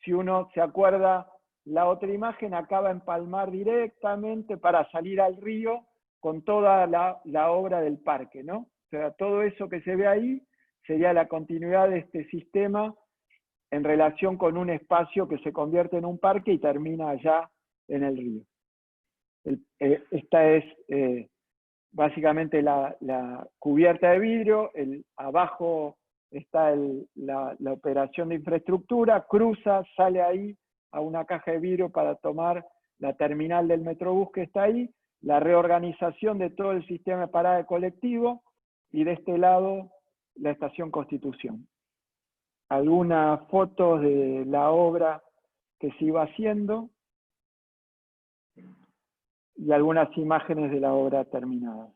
si uno se acuerda, la otra imagen acaba en Palmar directamente para salir al río con toda la obra del parque, ¿no? O sea, todo eso que se ve ahí sería la continuidad de este sistema en relación con un espacio que se convierte en un parque y termina allá en el río. Esta es básicamente la cubierta de vidrio, abajo está la operación de infraestructura, cruza, sale ahí a una caja de vidrio para tomar la terminal del Metrobús que está ahí, la reorganización de todo el sistema de parada de colectivo, y de este lado la estación Constitución. Algunas fotos de la obra que se iba haciendo y algunas imágenes de la obra terminada.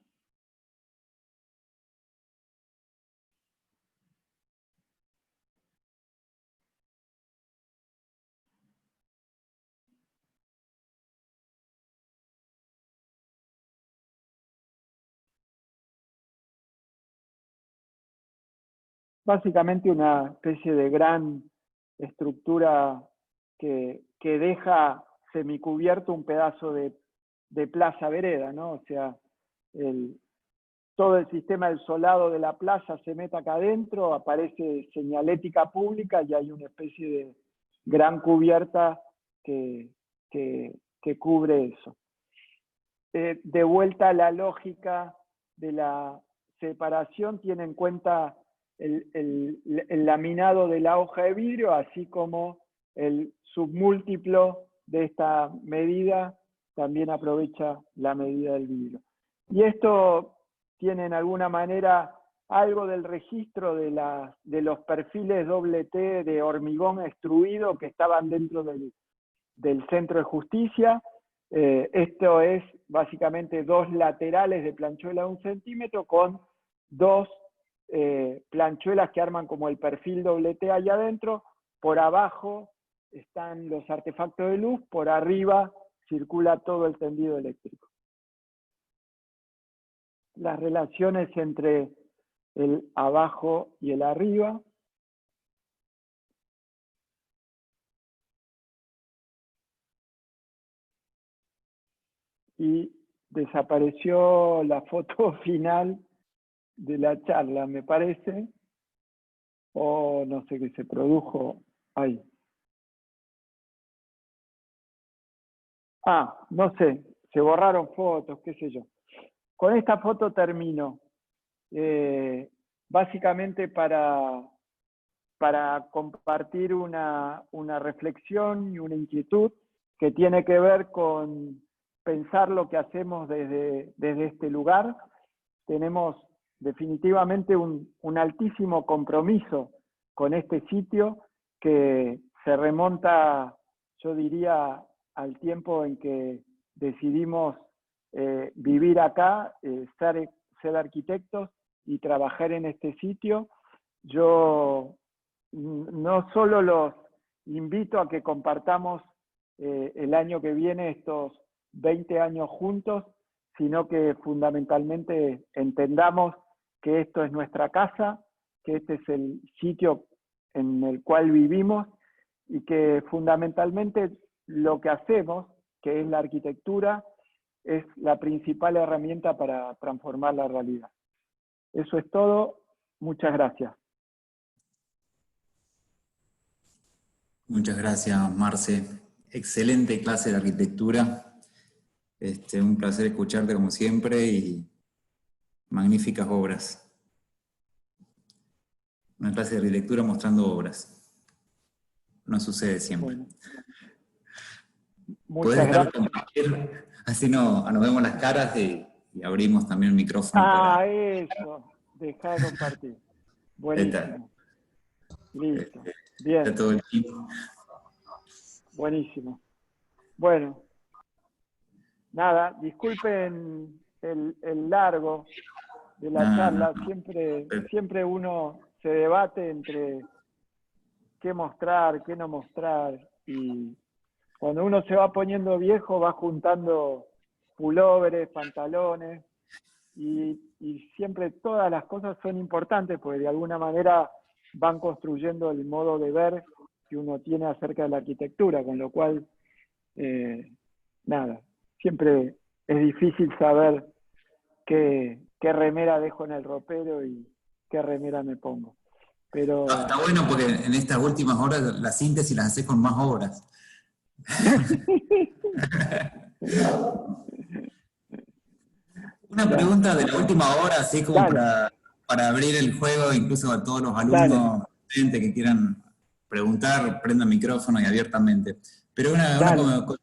Básicamente una especie de gran estructura que deja semicubierto un pedazo de plaza vereda, ¿no? O sea, todo el sistema del solado de la plaza se mete acá adentro, aparece señalética pública y hay una especie de gran cubierta que cubre eso. De vuelta a la lógica de la separación, tiene en cuenta el laminado de la hoja de vidrio, así como el submúltiplo de esta medida también aprovecha la medida del vidrio. Y esto tiene en alguna manera algo del registro de los perfiles doble T de hormigón extruido que estaban dentro del Centro de Justicia. Esto es básicamente dos laterales de planchuela de 1 centímetro con dos planchuelas que arman como el perfil doble T allá adentro. Por abajo están los artefactos de luz, por arriba circula todo el tendido eléctrico. Las relaciones entre el abajo y el arriba. Y desapareció la foto final de la charla, me parece, o no sé qué se produjo ahí. Ah, no sé, se borraron fotos, qué sé yo. Con esta foto termino. Básicamente para compartir una reflexión y una inquietud que tiene que ver con pensar lo que hacemos desde este lugar. Tenemos definitivamente un altísimo compromiso con este sitio que se remonta, yo diría, al tiempo en que decidimos vivir acá, ser arquitectos y trabajar en este sitio. Yo no solo los invito a que compartamos el año que viene estos 20 años juntos, sino que fundamentalmente entendamos que esto es nuestra casa, que este es el sitio en el cual vivimos y que fundamentalmente lo que hacemos, que es la arquitectura, es la principal herramienta para transformar la realidad. Eso es todo. Muchas gracias. Muchas gracias, Marce. Excelente clase de arquitectura. Un placer escucharte como siempre y magníficas obras. Una clase de arquitectura mostrando obras. No sucede siempre. Bueno, Podés muchas dejar de gracias. compartir, así nos vemos las caras y abrimos también el micrófono para... Eso. Deja de compartir. Está, Buenísimo. Listo. Bien. está todo el equipo. Buenísimo. Bueno. nada, disculpen el largo de la No, charla, no. siempre uno se debate entre qué mostrar, qué no mostrar, y cuando uno se va poniendo viejo va juntando pulóveres, pantalones, y siempre todas las cosas son importantes porque de alguna manera van construyendo el modo de ver que uno tiene acerca de la arquitectura, con lo cual, nada, siempre es difícil saber qué remera dejo en el ropero y qué remera me pongo. Pero Está bueno porque en estas últimas horas la síntesis las haces con más obras. Una claro. pregunta de la última hora, así como Dale, para abrir el juego, incluso a todos los dale, alumnos que quieran preguntar, prendan micrófono y abiertamente. Pero una dale. cosa